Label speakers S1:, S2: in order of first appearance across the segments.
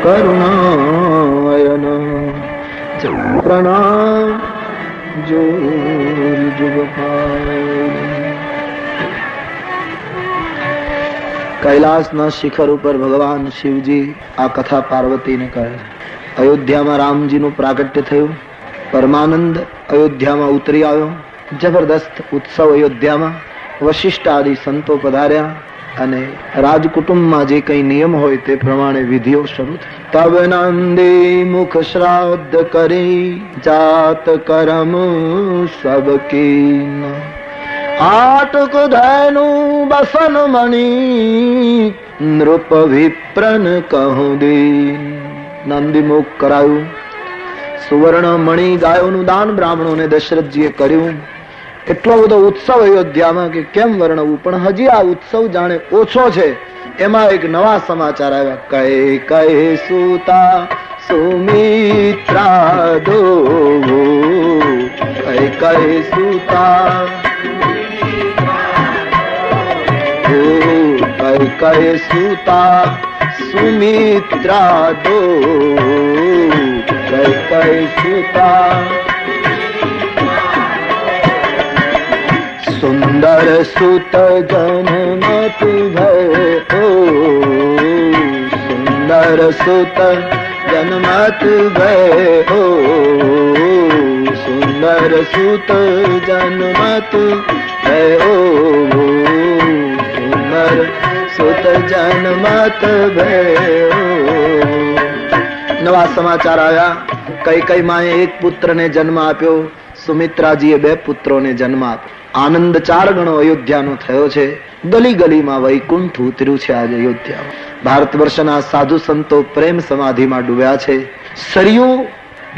S1: करुणायन प्रणाम जोर जुग कैलासना શિખર ઉપર ભગવાન શિવજી આ કથા પાર્વતીને કહે. અયોધ્યામાં રામજીનું પ્રાગટ્ય થયું. પરમાનંદ અયોધ્યામાં ઉતરી આવ્યો. જબરદસ્ત ઉત્સવ અયોધ્યામાં. વશિષ્ઠ આદિ સંતો પધાર્યા અને રાજકુટુંબમાં જે કઈ નિયમ હોય તે પ્રમાણે વિધિઓ શરૂ થઈ. તબ નંદી મુખ શ્રાદ્ધ કરી જાત કરમ સબકી આટક ધૈનુ બસન મણી નૃપ વિપ્રન કહું દીન. નંદી મુખ કરાયું. સુવર્ણ મણી ગાયોનું દાન બ્રાહ્મણોને દશરથજીએ કર્યું. એટલો બધો ઉત્સવ અયોધ્યામાં કે કેમ વર્ણવું, પણ હજી આ ઉત્સવ જાણે ઓછો છે. એમાં એક નવા સમાચાર આવ્યા. કહે કહે સુતા સુમિત્રા દો, કહે કહે સુતા, કહે કહે સુતા સુમિત્રા દો, કહે કહે સુતા सुंदर सुत जनमत भयो, सुंदर सुत जनमत भयो, सुंदर सुत जनमत भयो, सुंदर सुत जनमत भयो. नवा समाचार आया. कई कई माए एक पुत्र ने जन्म आप्यो. સુમિત્રાજીએ 2 પુત્રોને જન્મ આપ્યો. આનંદ 4 ગણો અયોધ્યાનો થયો છે. ગલી ગલીમાં વૈકુંઠ ઉતર્યું છે આજે અયોધ્યામાં. ભારત વર્ષના સાધુ સંતો પ્રેમ સમાધિમાં ડૂબ્યા છે. સરયુ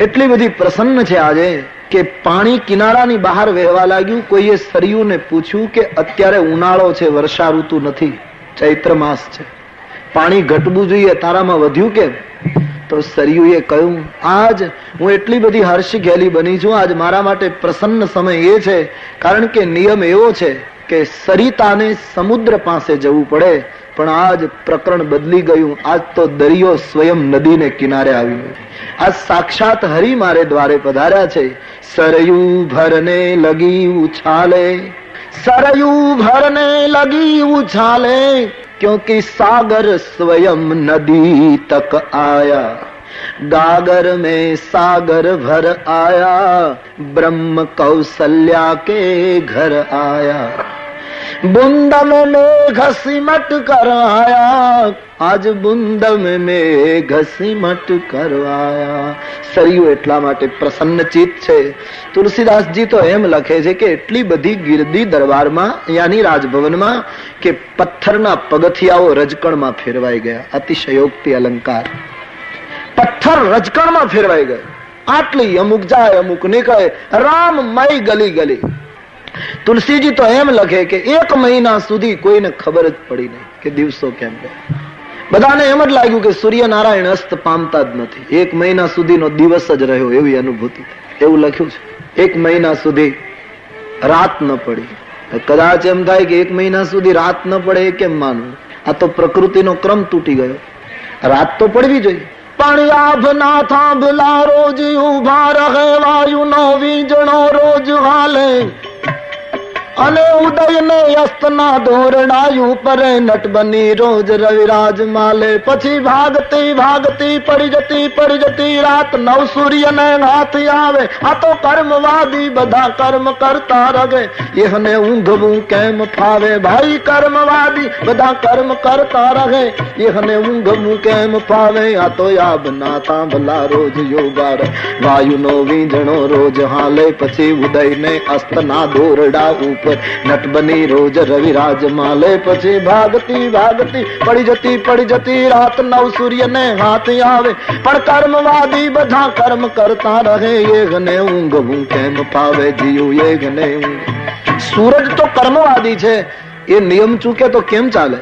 S1: એટલી બધી પ્રસન્ન છે આજે કે પાણી કિનારાની બહાર વહેવા લાગ્યું. કોઈએ સરયુને પૂછ્યું કે અત્યારે ઉનાળો છે, વર્ષા ઋતુ નથી, ચૈત્ર માસ છે, પાણી ઘટવું જોઈએ, તારામાં વધ્યું કેમ? તો સરયુએ કહ્યું, આજ હું એટલી બધી હર્ષ ઘેલી બની છું. આજ મારા માટે પ્રસન્ન સમય એ છે કારણ કે નિયમ એવો છે કે સરિતાને સમુદ્ર પાસે જવું પડે, પણ આજ પ્રકરણ બદલી ગયું. આજ તો દરિયો સ્વયં નદીને કિનારે આવી. આજ સાક્ષાત હરિ મારે દ્વારે પધાર્યા છે. સરયુ ભરને લગી ઉછાલે, સરયુ ભરને લગી ઉછાલે, क्योंकि सागर स्वयं नदी तक आया, गागर में सागर भर आया, ब्रह्म कौशल्या के घर आया, बूंद में मेघ सिमट कर आया, आज बूंद में मेघ सिमट कर आया. સરયુ એટલા માટે પ્રસન્ન ચિત્ત છે. તુલસીદાસજી તો એમ લખે છે કે એટલી બધી ગીરદી દરબારમાં યાની રાજભવનમાં કે પથ્થરના પગથિયાઓ રજકણમાં ફેરવાઈ ગયા. અતિશયોક્તિ અલંકાર. પથ્થર રજકણમાં ફેરવાઈ ગયો. આટલી અમુક જાય અમુક નીકળે, રામમય ગલી ગલી. તુલસીજી તો એમ લખે કે 1 મહિના સુધી કોઈને ખબર જ પડી નહીં કે દિવસો કેમ ગયા. બધાને એમ જ લાગ્યું કે સૂર્યનારાયણ અસ્ત પામતા જ નથી. 1 મહિના સુધીનો દિવસ જ રહ્યો એવી અનુભૂતિ. એવું લખ્યું છે. 1 મહિના સુધી રાત ન પડી. કદાચ એમ થાય કે 1 મહિના સુધી રાત ન પડે એ કેમ માનવું? આ તો પ્રકૃતિનો ક્રમ તૂટી ગયો. રાત તો પડવી જોઈએ. પણ આભ ના થાંભલા રોજ ઉભા રહે, વાયુ નો વીજણો રોજ હાલે, અને ઉદય ને અસ્ત ના દોરડાયું પરે, નટ બની રોજ રવિરાજ માલે. પછી ભાગતી ભાગતી પડી જતી રાત, નવ સૂર્ય ને હાથ આવે. આ તો કર્મવાદી બધા કર્મ કરતા રગે, એને ઊંઘવું કેમ ફાવે? ભાઈ કર્મવાદી બધા કર્મ કરતા રહે, એને ઊંઘવું કેમ ફાવે? આ તો યાબ ના થાંભલા રોજ યોગાર, વાયુ નો વીજણો રોજ હાલે, પછી ઉદય ને અસ્ત ના દોરડા ઉપર, નટ બની રોજ રવિરાજ માલે. પછી ભાગતી ભાગતી પડી જતી રાત, નવ સૂર્ય ને હાથ આવે. પણ કર્મવાદી બધા કર્મ કરતા રહે, એને ઊંઘવું કેમ ફાવે? જીવું એને ઊંઘ. સૂરજ તો કર્મવાદી છે, એ નિયમ ચૂકે તો કેમ ચાલે?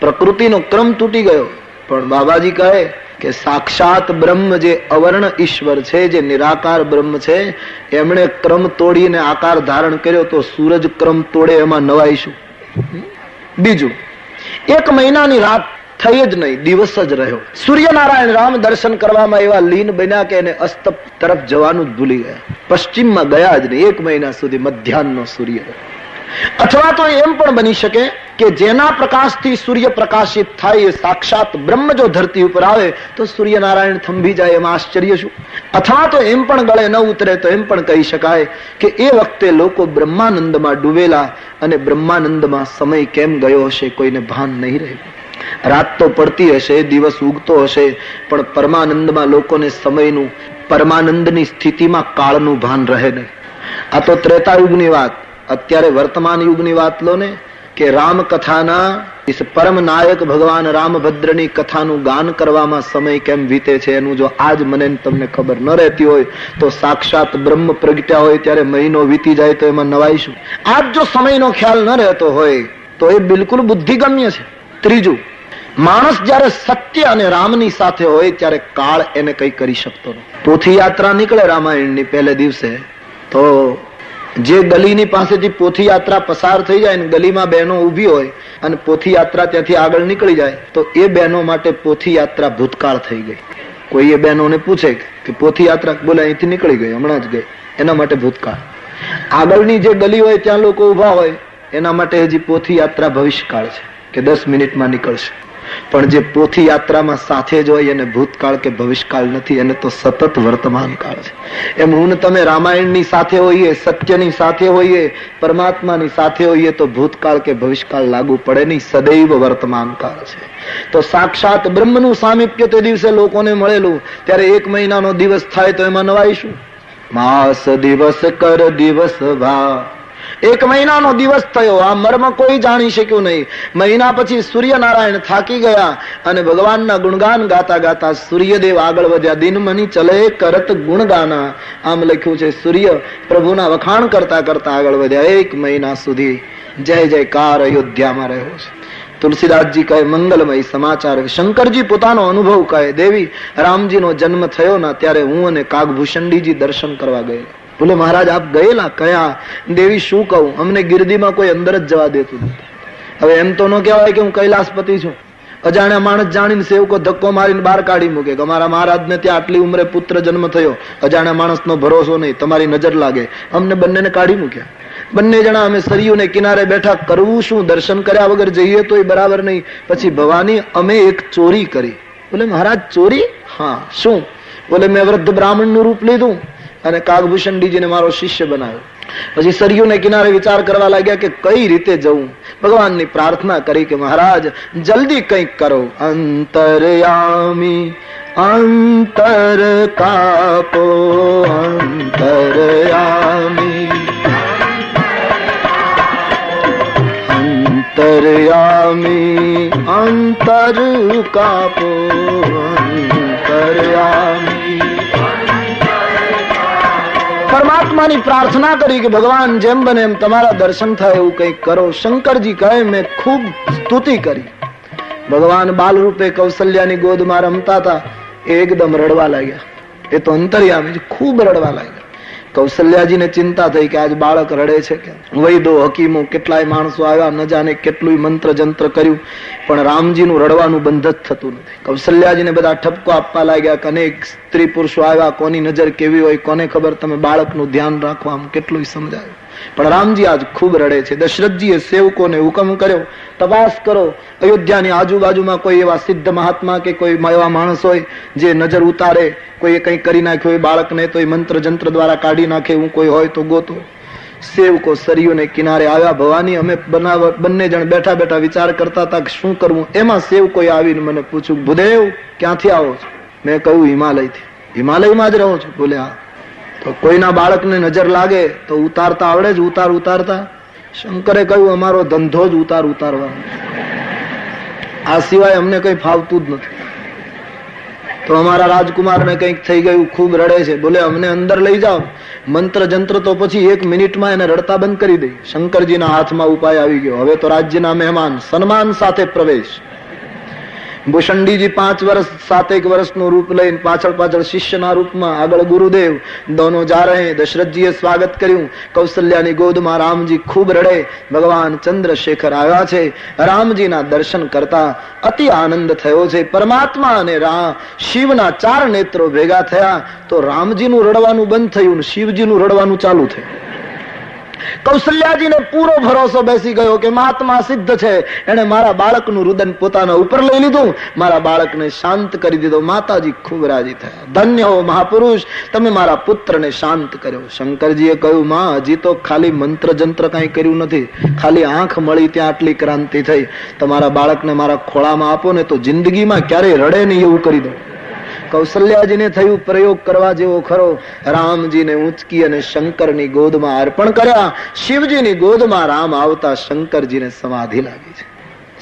S1: પ્રકૃતિનો ક્રમ તૂટી ગયો. પણ બાબાજી કહે કે સાક્ષાત બ્રહ્મ જે અવર્ણ ઈશ્વર છે, જે નિરાકાર બ્રહ્મ છે, એમણે ક્રમ તોડીને આકાર ધારણ કર્યો, તો સૂરજ ક્રમ તોડે એમાં નવાઈશું. બીજું, 1 મહિનાની રાત થઈ જ નહીં, દિવસ જ રહ્યો. સૂર્યનારાયણ રામ દર્શન કરવામાં એવા લીન બન્યા કે એને અસ્ત તરફ જવાનું જ ભૂલી ગયા. પશ્ચિમમાં ગયા જ નહીં 1 મહિના સુધી. મધ્યાહનનો સૂર્ય. અથવા તો એમ પણ બની શકે કે જેના પ્રકાશથી સૂર્ય પ્રકાશિત થાય એ સાક્ષાત બ્રહ્મ જો ધરતી ઉપર આવે તો સૂર્યનારાયણ થંભી જાય, એમાં આશ્ચર્ય શું? અથવા તો એમ પણ ગળે ન ઉતરે તો એમ પણ કહી શકાય કે એ વખતે લોકો બ્રહ્માનંદમાં ડૂબેલા અને બ્રહ્માનંદમાં સમય કેમ ગયો હશે કોઈને ભાન નહીં રહ્યું. રાત તો પડતી હશે, દિવસ ઉગતો હશે, પણ પરમાનંદમાં લોકોને સમયનું, પરમાનંદની સ્થિતિમાં કાળનું ભાન રહે નહીં. આ તો ત્રેતાયુગની વાત. અત્યારે વર્તમાન યુગની વાત લો ને, કે રામ કથાના પરમ નાયક ભગવાન રામભદ્રની કથાનું ગાન કરવામાં સમય કેમ વીતે છે એનું જો આજ મને તમને ખબર ન રહેતી હોય તો સાક્ષાત બ્રહ્મ પ્રગટ્યા હોય ત્યારે મહિનો વીતી જાય તો એમાં નવાઈશું. આજ જો સમયનો ખ્યાલ ન રહેતો હોય તો એ બિલકુલ બુદ્ધિગમ્ય છે. ત્રીજું, માણસ જયારે સત્ય અને રામની સાથે હોય ત્યારે કાળ એને કઈ કરી શકતો નથી. પોથી યાત્રા નીકળે રામાયણની પહેલે દિવસે, તો જે ગલીની પાસેથી પોથી યાત્રા પસાર થઈ જાય ને ગલીમાં બહેનો ઉભી હોય અને પોથી યાત્રા ત્યાંથી આગળ નીકળી જાય તો એ બહેનો માટે પોથી યાત્રા ભૂતકાળ થઈ ગઈ. કોઈ એ બહેનોને પૂછે કે પોથી યાત્રા, બોલે અહીંથી નીકળી ગઈ, હમણાં જ ગઈ, એના માટે ભૂતકાળ. આગળની જે ગલી હોય ત્યાં લોકો ઉભા હોય એના માટે હજી પોથી યાત્રા ભવિષ્યકાળ છે કે 10 મિનિટમાં નીકળશે. પણ જે પોથી યાત્રામાં સાથે જ હોય એને ભૂતકાળ કે ભવિષ્યકાળ નથી, એને તો સતત વર્તમાન કાળ છે. એમ હું તમે રામાયણની સાથે હોઈએ, સત્યની સાથે હોઈએ, પરમાત્માની સાથે હોઈએ તો ભૂતકાળ કે ભવિષ્યકાળ લાગુ પડે નહીં, સદૈવ વર્તમાન કાળ છે. તો સાક્ષાત બ્રહ્મનું સામીપ્ય તે દિવસે લોકોને મળેલું, ત્યારે 1 મહિનાનો દિવસ થાય તો એમાં નવાઈશું? માસ દિવસ કર દિવસ ભા, 1 મહિનાનો દિવસ થયો, આ મર્મ કોઈ જાણી શક્યું નહીં. મહિના પછી સૂર્યનારાયણ થાકી ગયા અને ભગવાનના ગુણગાન ગાતા ગાતા સૂર્યદેવ આગળ વધ્યા. દિન મની ચલે કરત ગુણગાના, આમ લખ્યું છે. સૂર્ય પ્રભુના વખાણ કરતા કરતા આગળ વધ્યા. 1 મહિના સુધી જય જયકાર અયોધ્યામાં રહ્યો છે. તુલસીદાસજી કહે મંગલમય સમાચાર. શંકરજી પોતાનો અનુભવ કહે, દેવી રામજીનો જન્મ થયો ના ત્યારે હું અને કાગભૂષણજીજી દર્શન કરવા ગયેલા. બોલે મહારાજ આપ ગયેલા? કયા? દેવી શું કહું, અમને ગિરદીમાં કોઈ અંદર જ જવા દેતું નથી. હવે એમ તો ન કહેવાય કે હું કૈલાસપતિ છું. અજાણ્યા માણસ જાણીને સેવકો ધક્કો મારીને બહાર કાઢી મૂકે કે અમારા મહારાજને ત્યાં આટલી ઉંમરે પુત્ર જન્મ થયો. અજાણ્યા માણસનો ભરોસો નહીં, તમારી નજર લાગે. અમને બંનેને કાઢી મૂક્યા. બંને જણા અમે સરયુને કિનારે બેઠા. કરવું શું? દર્શન કર્યા વગર જઈએ તો બરાબર નહીં. પછી ભવાની અમે એક ચોરી કરી. બોલે મહારાજ ચોરી? હા. શું? બોલે મેં વૃદ્ધ બ્રાહ્મણનું રૂપ લીધું અને કાગભૂષણજીને મારો શિષ્ય બનાવ્યો. પછી સરયુને કિનારે વિચાર કરવા લાગ્યા કે કઈ રીતે જવું. ભગવાનની પ્રાર્થના કરી કે મહારાજ જલ્દી કંઈક કરો. અંતરયામી અંતર કાપો, અંતરયામી અંતરયામી અંતર કાપો, અંતરયામી. પરમાત્માની પ્રાર્થના કરી કે ભગવાન જેમ બને એમ તમારા દર્શન થાય એવું કંઈક કરો. શંકરજી કહે મેં ખૂબ સ્તુતિ કરી. ભગવાન બાલ રૂપે કૌશલ્યાની ગોદમાં રમતા હતા. એકદમ રડવા લાગ્યા. એ તો અંતર્યામી ખૂબ રડવા લાગ્યા. કૌશલ્યાજીને ચિંતા થઈ કે આજ બાળક રડે છે કે. વૈદો હકીમો કેટલાય માણસો આવ્યા, ન જાણે કેટલું મંત્ર જંત્ર કર્યું, પણ રામજીનું રડવાનું બંધ જ થતું નથી. કૌશલ્યાજીને બધા ઠપકો આપવા લાગ્યા કે અનેક સ્ત્રી પુરુષો આવ્યા, કોની નજર કેવી હોય કોને ખબર, તમે બાળકનું ધ્યાન રાખવા, આમ કેટલું સમજાયું. પણ રામજી આજ ખૂબ રડે છે. દશરથજીએ સેવકોને હુકમ કર્યો તપાસ કરો અયોધ્યાની આજુબાજુમાં કોઈ એવા સિદ્ધ મહાત્મા કે કોઈ એવા માણસ હોય જે નજર ઉતારે, કોઈ કંઈ કરી નાખ્યો હોય બાળકને તો એ મંત્ર જંત્ર દ્વારા કાઢી નાખે એવું કોઈ હોય તો ગોતો. સેવકો સરયુને કિનારે આવ્યા. ભવાની અમે બંને જણ બેઠા બેઠા વિચાર કરતા હતા કે શું કરવું. એમાં સેવકોએ આવીને મને પૂછ્યું ભૂદેવ ક્યાંથી આવો છો? મેં કહ્યું હિમાલયથી. હિમાલયમાં જ રહો છો? બોલે હા. તો કોઈના બાળકને નજર લાગે તો ઉતારતા આવડે જ? ઉતારતા. શંકરે કહ્યું અમારો ધંધો જ ઉતારવાનો, આ સિવાય અમને કઈ ફાવતું જ નથી. તો અમારા રાજકુમારને કંઈક થઈ ગયું, ખૂબ રડે છે. બોલે અમને અંદર લઈ જાઓ. મંત્ર જંત્ર તો પછી 1 મિનિટમાં એને રડતા બંધ કરી દઈ. શંકરજીના હાથમાં ઉપાય આવી ગયો. હવે તો રાજ્યના મહેમાન સન્માન સાથે પ્રવેશ. ભૂષંડીજી 5 વર્ષ 7 વર્ષનું રૂપ લઈને પાછળ શિષ્યના રૂપમાં આગળ ગુરુદેવ દોનો જા રહે. દશરથજીએ સ્વાગત કર્યું. કૌશલ્યાની ગોદમાં રામજી ખૂબ રડે. ભગવાન ચંદ્રશેખર આવ્યા છે. રામજીના દર્શન કરતા અતિ આનંદ થયો છે. પરમાત્મા અને શિવના 4 નેત્રો ભેગા થયા તો રામજીનું રડવાનું બંધ થયું, શિવજીનું રડવાનું ચાલુ થયું. કૌશલ્યાજીને પૂરો ભરોસો બેસી ગયો કે મહાત્મા સિદ્ધ છે. એને મારા બાળકનું રુદન પોતાના ઉપર લઈ લીધું, મારા બાળકને શાંત કરી દીધો. માતાજી ખૂબ રાજી થયા. ધન્ય હો મહાપુરુષ, તમે મારા પુત્રને શાંત કર્યો. શંકરજીએ કહ્યું, માં હજી તો ખાલી મંત્ર જંત્ર કઈ કર્યું નથી, ખાલી આંખ મળી ત્યાં આટલી ક્રાંતિ થઈ. તમારા બાળકને મારા ખોળામાં આપો ને તો જિંદગીમાં ક્યારેય રડે નહીં એવું કરી દો. કૌશલ્યાજીને થયું પ્રયોગ કરવા જેવો ખરો. રામજીને ઊંચકી અને શંકરની ગોદમાં અર્પણ કર્યા. શિવજીની ગોદમાં રામ આવતા શંકરજીને સમાધિ લાગી છે.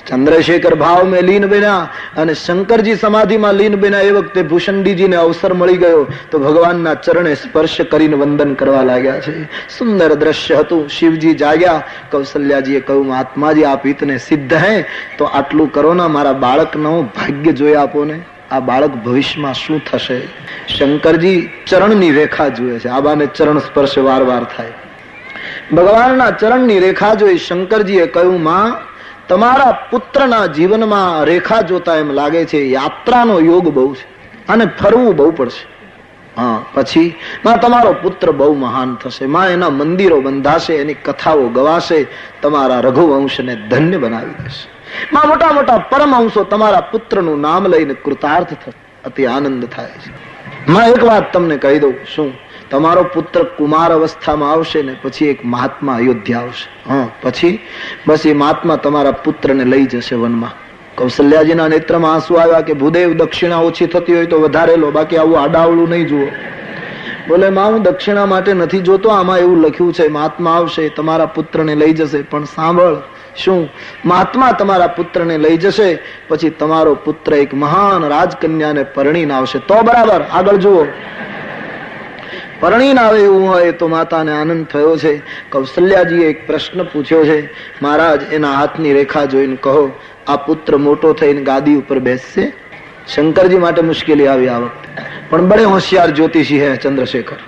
S1: ચંદ્રશેખર ભાવ મેં લીન બન્યા અને શંકરજી સમાધિમાં લીન બન્યા. એ વખતે ભૂષંડીજીને અવસર મળી ગયો તો ભગવાનના ચરણે સ્પર્શ કરીને વંદન કરવા લાગ્યા છે. સુંદર દ્રશ્ય હતું. શિવજી જાગ્યા. કૌશલ્યાજીએ કહ્યું, મહાત્માજી આપ ઇતને સિદ્ધ હે તો આટલું કરો ના, મારા બાળકનો ભાગ્ય જોઈ આપો ને. આ બાળક ભવિષ્યમાં શું થશે? શંકરજી ચરણની રેખા જુએ છે. આબાને ચરણ સ્પર્શ વાર થાય. ભગવાનના ચરણની રેખા જોઈ શંકરજીએ કહ્યું, માં તમારા પુત્રના જીવનમાં રેખા જોતા એમ લાગે છે યાત્રાનો યોગ બહુ છે અને ફરવું બહુ પડશે. હા, પછી માં તમારો પુત્ર બહુ મહાન થશે. માં એના મંદિરો બંધાશે, એની કથાઓ ગવાશે, તમારા રઘુવંશને ધન્ય બનાવી દેશે. માં મોટા મોટા પરમહંસો તમારા પુત્રનું નામ લઈને કૃતાર્થ થશે. અતિ આનંદ થાય છે. માં એક વાત તમને કહી દઉં. શું? તમારો પુત્ર કુમાર અવસ્થામાં આવશે ને પછી એક મહાત્મા અયોધ્યા આવશે. હા, પછી બસ એ મહાત્મા તમારા પુત્રને લઈ જશે વનમાં. કૌશલ્યાજીના નેત્રમાં આંસુ આવ્યા કે ભૂદેવ દક્ષિણા ઓછી થતી હોય તો વધારે લો, બાકી આવું આડાવડું નહીં જુઓ. બોલે, માં હું દક્ષિણા માટે નથી જોતો, આમાં એવું લખ્યું છે મહાત્મા આવશે તમારા પુત્રને લઈ જશે. પણ સાંભળ, શું? મહાત્મા તમારા પુત્રને લઈ જશે પછી તમારો પુત્ર એક મહાન રાજકન્યાને પરણીને આવશે તો બરાબર. આગળ જુઓ. પરણીને આવે એવું હોય તો માતાને આનંદ થયો છે. કૌશલ્યાજીએ એક પ્રશ્ન પૂછ્યો છે. મહારાજ, એના હાથની રેખા જોઈને કહો, આ પુત્ર મોટો થઈને ગાદી ઉપર બેસશે? શંકરજી માટે મુશ્કેલી આવી આ વખતે, પણ બડે હોશિયાર જ્યોતિષી હે ચંદ્રશેખર.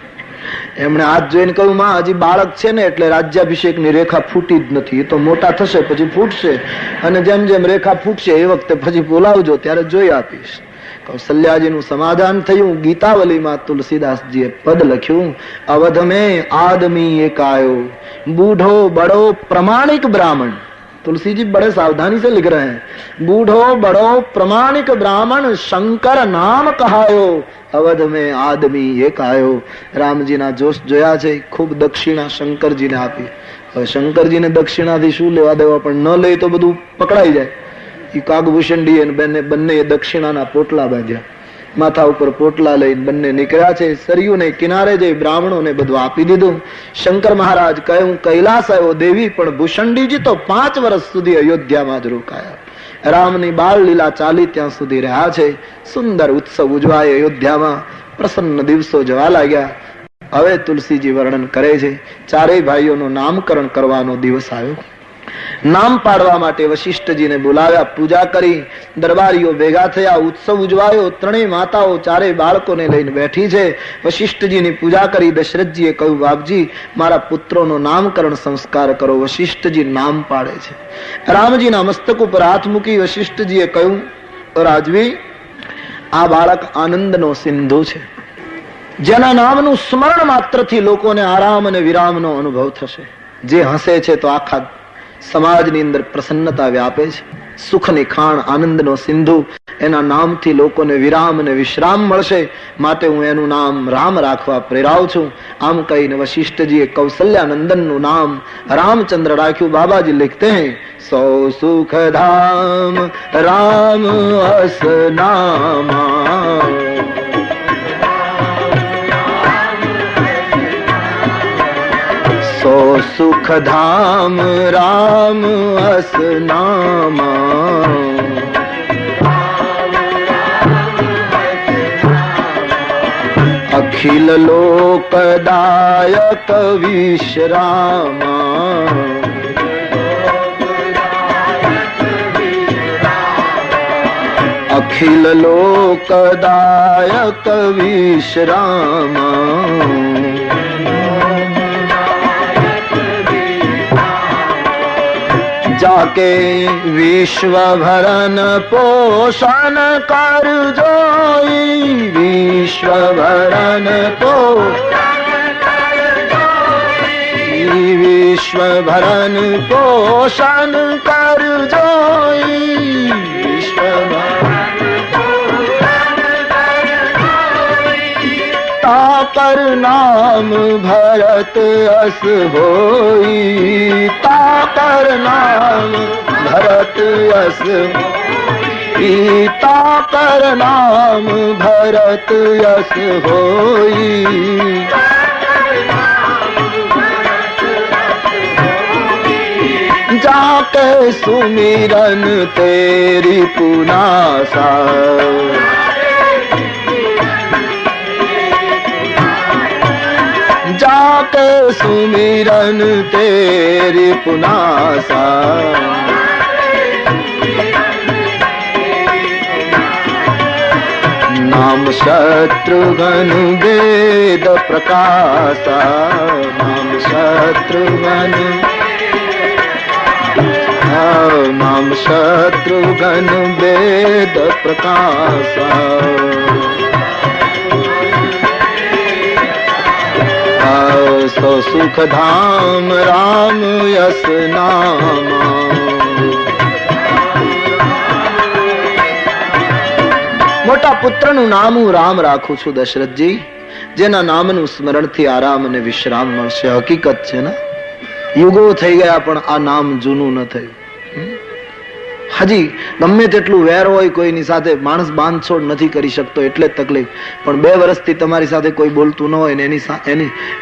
S1: એમણે હાથ જોઈને કહ્યું, માં હજી બાળક છે ને એટલે રાજ્યાભિષેકની રેખા ફૂટી જ નથી. એ તો મોટા થશે પછી ફૂટશે, અને જેમ જેમ રેખા ફૂટશે એ વખતે પછી બોલાવજો, ત્યારે જોઈ આપીશ. કૌશલ્યાજીનું સમાધાન થયું. ગીતાવલીમાં તુલસીદાસજીએ પદ લખ્યું, અવધ में आदमी एक आयो, बूढ़ो बड़ो प्रमाणिक ब्राह्मण. तुलसी जी बड़े सावधानी से लिख रहे हैं, बूढ़ो बड़ो प्रमाणिक ब्राह्मण शंकर नाम कहायो, अवध में आदमी एक आयो. રામજીના જોશ જોયા છે. ખૂબ દક્ષિણા શંકરજીને આપી. હવે શંકરજીને દક્ષિણાથી શું લેવા દેવા, પણ ન લે તો બધું પકડાઈ જાય. એ કાગભૂષણડી બંને દક્ષિણાના પોટલા બાંધ્યા. માથા ઉપર પોટલા લઈને બંને નીકળ્યા છે. સરયુને કિનારે જઈ બ્રાહ્મણોને બધું આપી દીધું. શંકર મહારાજ કહ્યું, કૈલાસ આવ્યો દેવી, પણ ભૂષંડીજી તો 5 વર્ષ સુધી અયોધ્યામાં જ રોકાયા. રામની બાળ લીલા ચાલી ત્યાં સુધી રહ્યા છે. સુંદર ઉત્સવ ઉજવાય અયોધ્યામાં. પ્રસન્ન દિવસો જવા લાગ્યા. હવે તુલસીજી વર્ણન કરે છે, 4 ભાઈઓનું નામકરણ કરવાનો દિવસ આવ્યો. નામ પાડવા માટે વશિષ્ઠજીને બોલાવ્યા. પૂજા કરી. દરબારીઓ ભેગા થયા. ઉત્સવ ઉજવાયો. 3 માતાઓ 4 બાળકોને લઈને બેઠી છે. વશિષ્ઠજીની પૂજા કરી. દશરથજીએ કહ્યું, બાપજી મારા પુત્રોનો નામકરણ સંસ્કાર કરો. વશિષ્ઠજી નામ પાડે છે. રામજીના મસ્તક ઉપર હાથ મૂકી વશિષ્ઠજીએ કહ્યું, રાજવી, આ બાળક આનંદનો સિંધુ છે, જેના નામનું સ્મરણ માત્રથી લોકોને આરામ અને વિરામનો અનુભવ થશે. જે હસે છે તો આખા સમાજની અંદર પ્રસન્નતા વ્યાપે છે. સુખની ખાણ, આનંદનો સિંધુ, એના નામથી લોકોને વિરામ અને વિશ્રામ મળશે. માટે હું એનું નામ રામ રાખવા પ્રેરાવું છું. આમ કહીને વશિષ્ઠજીએ કૌશલ્યાનંદનનું નામ રામચંદ્ર રાખ્યું. બાબાજી लिखते हैं, सौ सुख धाम राम अस नामा, सौ सुख धाम राम अस नामा, अखिल लोकदायक विश्रामा, अखिल लोकदायक विश्रामा जाके विश्व भरन पोषण कर जोई, विश्व भरन विश्व भरन पोषण कर जोई, विश्व तापर नाम भरत अस होई, तापर नाम भरत अस होई, तापर नाम भरत अस होई। जाके सुमिरन तेरी पुनासा, जाके सुमिरन तेरी पुनासा। नाम शत्रुघ्न वेद प्रकाशा, नाम शत्रुघ्न, नाम शत्रुघ्न वेद प्रकाशा। सो सुख धाम राम यस नामा। મોટા પુત્રનું નામ હું રામ રાખું છું દશરથજી, જેના નામનું સ્મરણથી આરામ અને વિશ્રામ મળશે. હકીકત છે ને, યુગો થઈ ગયા પણ આ નામ જૂનું ન થયું. હજી ગમે તેટલું વેર હોય કોઈની સાથે, માણસ બાંધછોડ નથી કરી શકતો એટલે જ તકલીફ. પણ 2 વર્ષથી તમારી સાથે કોઈ બોલતું ન હોય ને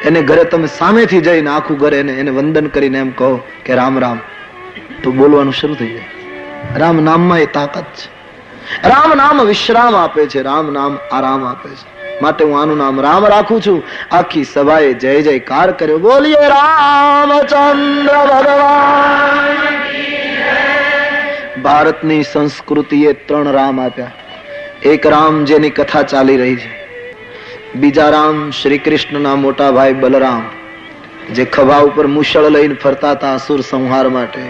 S1: એને ઘરે તમે સામેથી જઈને આખું ઘરે એને વંદન કરીને એમ કહો કે રામ રામ, તો બોલવાનું શરૂ થઈ જાય. રામ નામમાં એ તાકાત છે. રામ નામ વિશ્રામ આપે છે, રામ નામ આરામ આપે છે. માટે હું આનું નામ રામ રાખું છું. આખી સભાએ જય જયકાર કર્યો. બોલીએ રામચંદ્ર ભગવાન. ભારતની સંસ્કૃતિએ 3 રામ આપ્યા. એક રામ જેની કથા ચાલી રહી છે, બીજા રામ શ્રી કૃષ્ણના મોટા ભાઈ બલરામ, જે ખભા ઉપર મુશળ લઈને ફરતા હતા અસુર સંહાર માટે,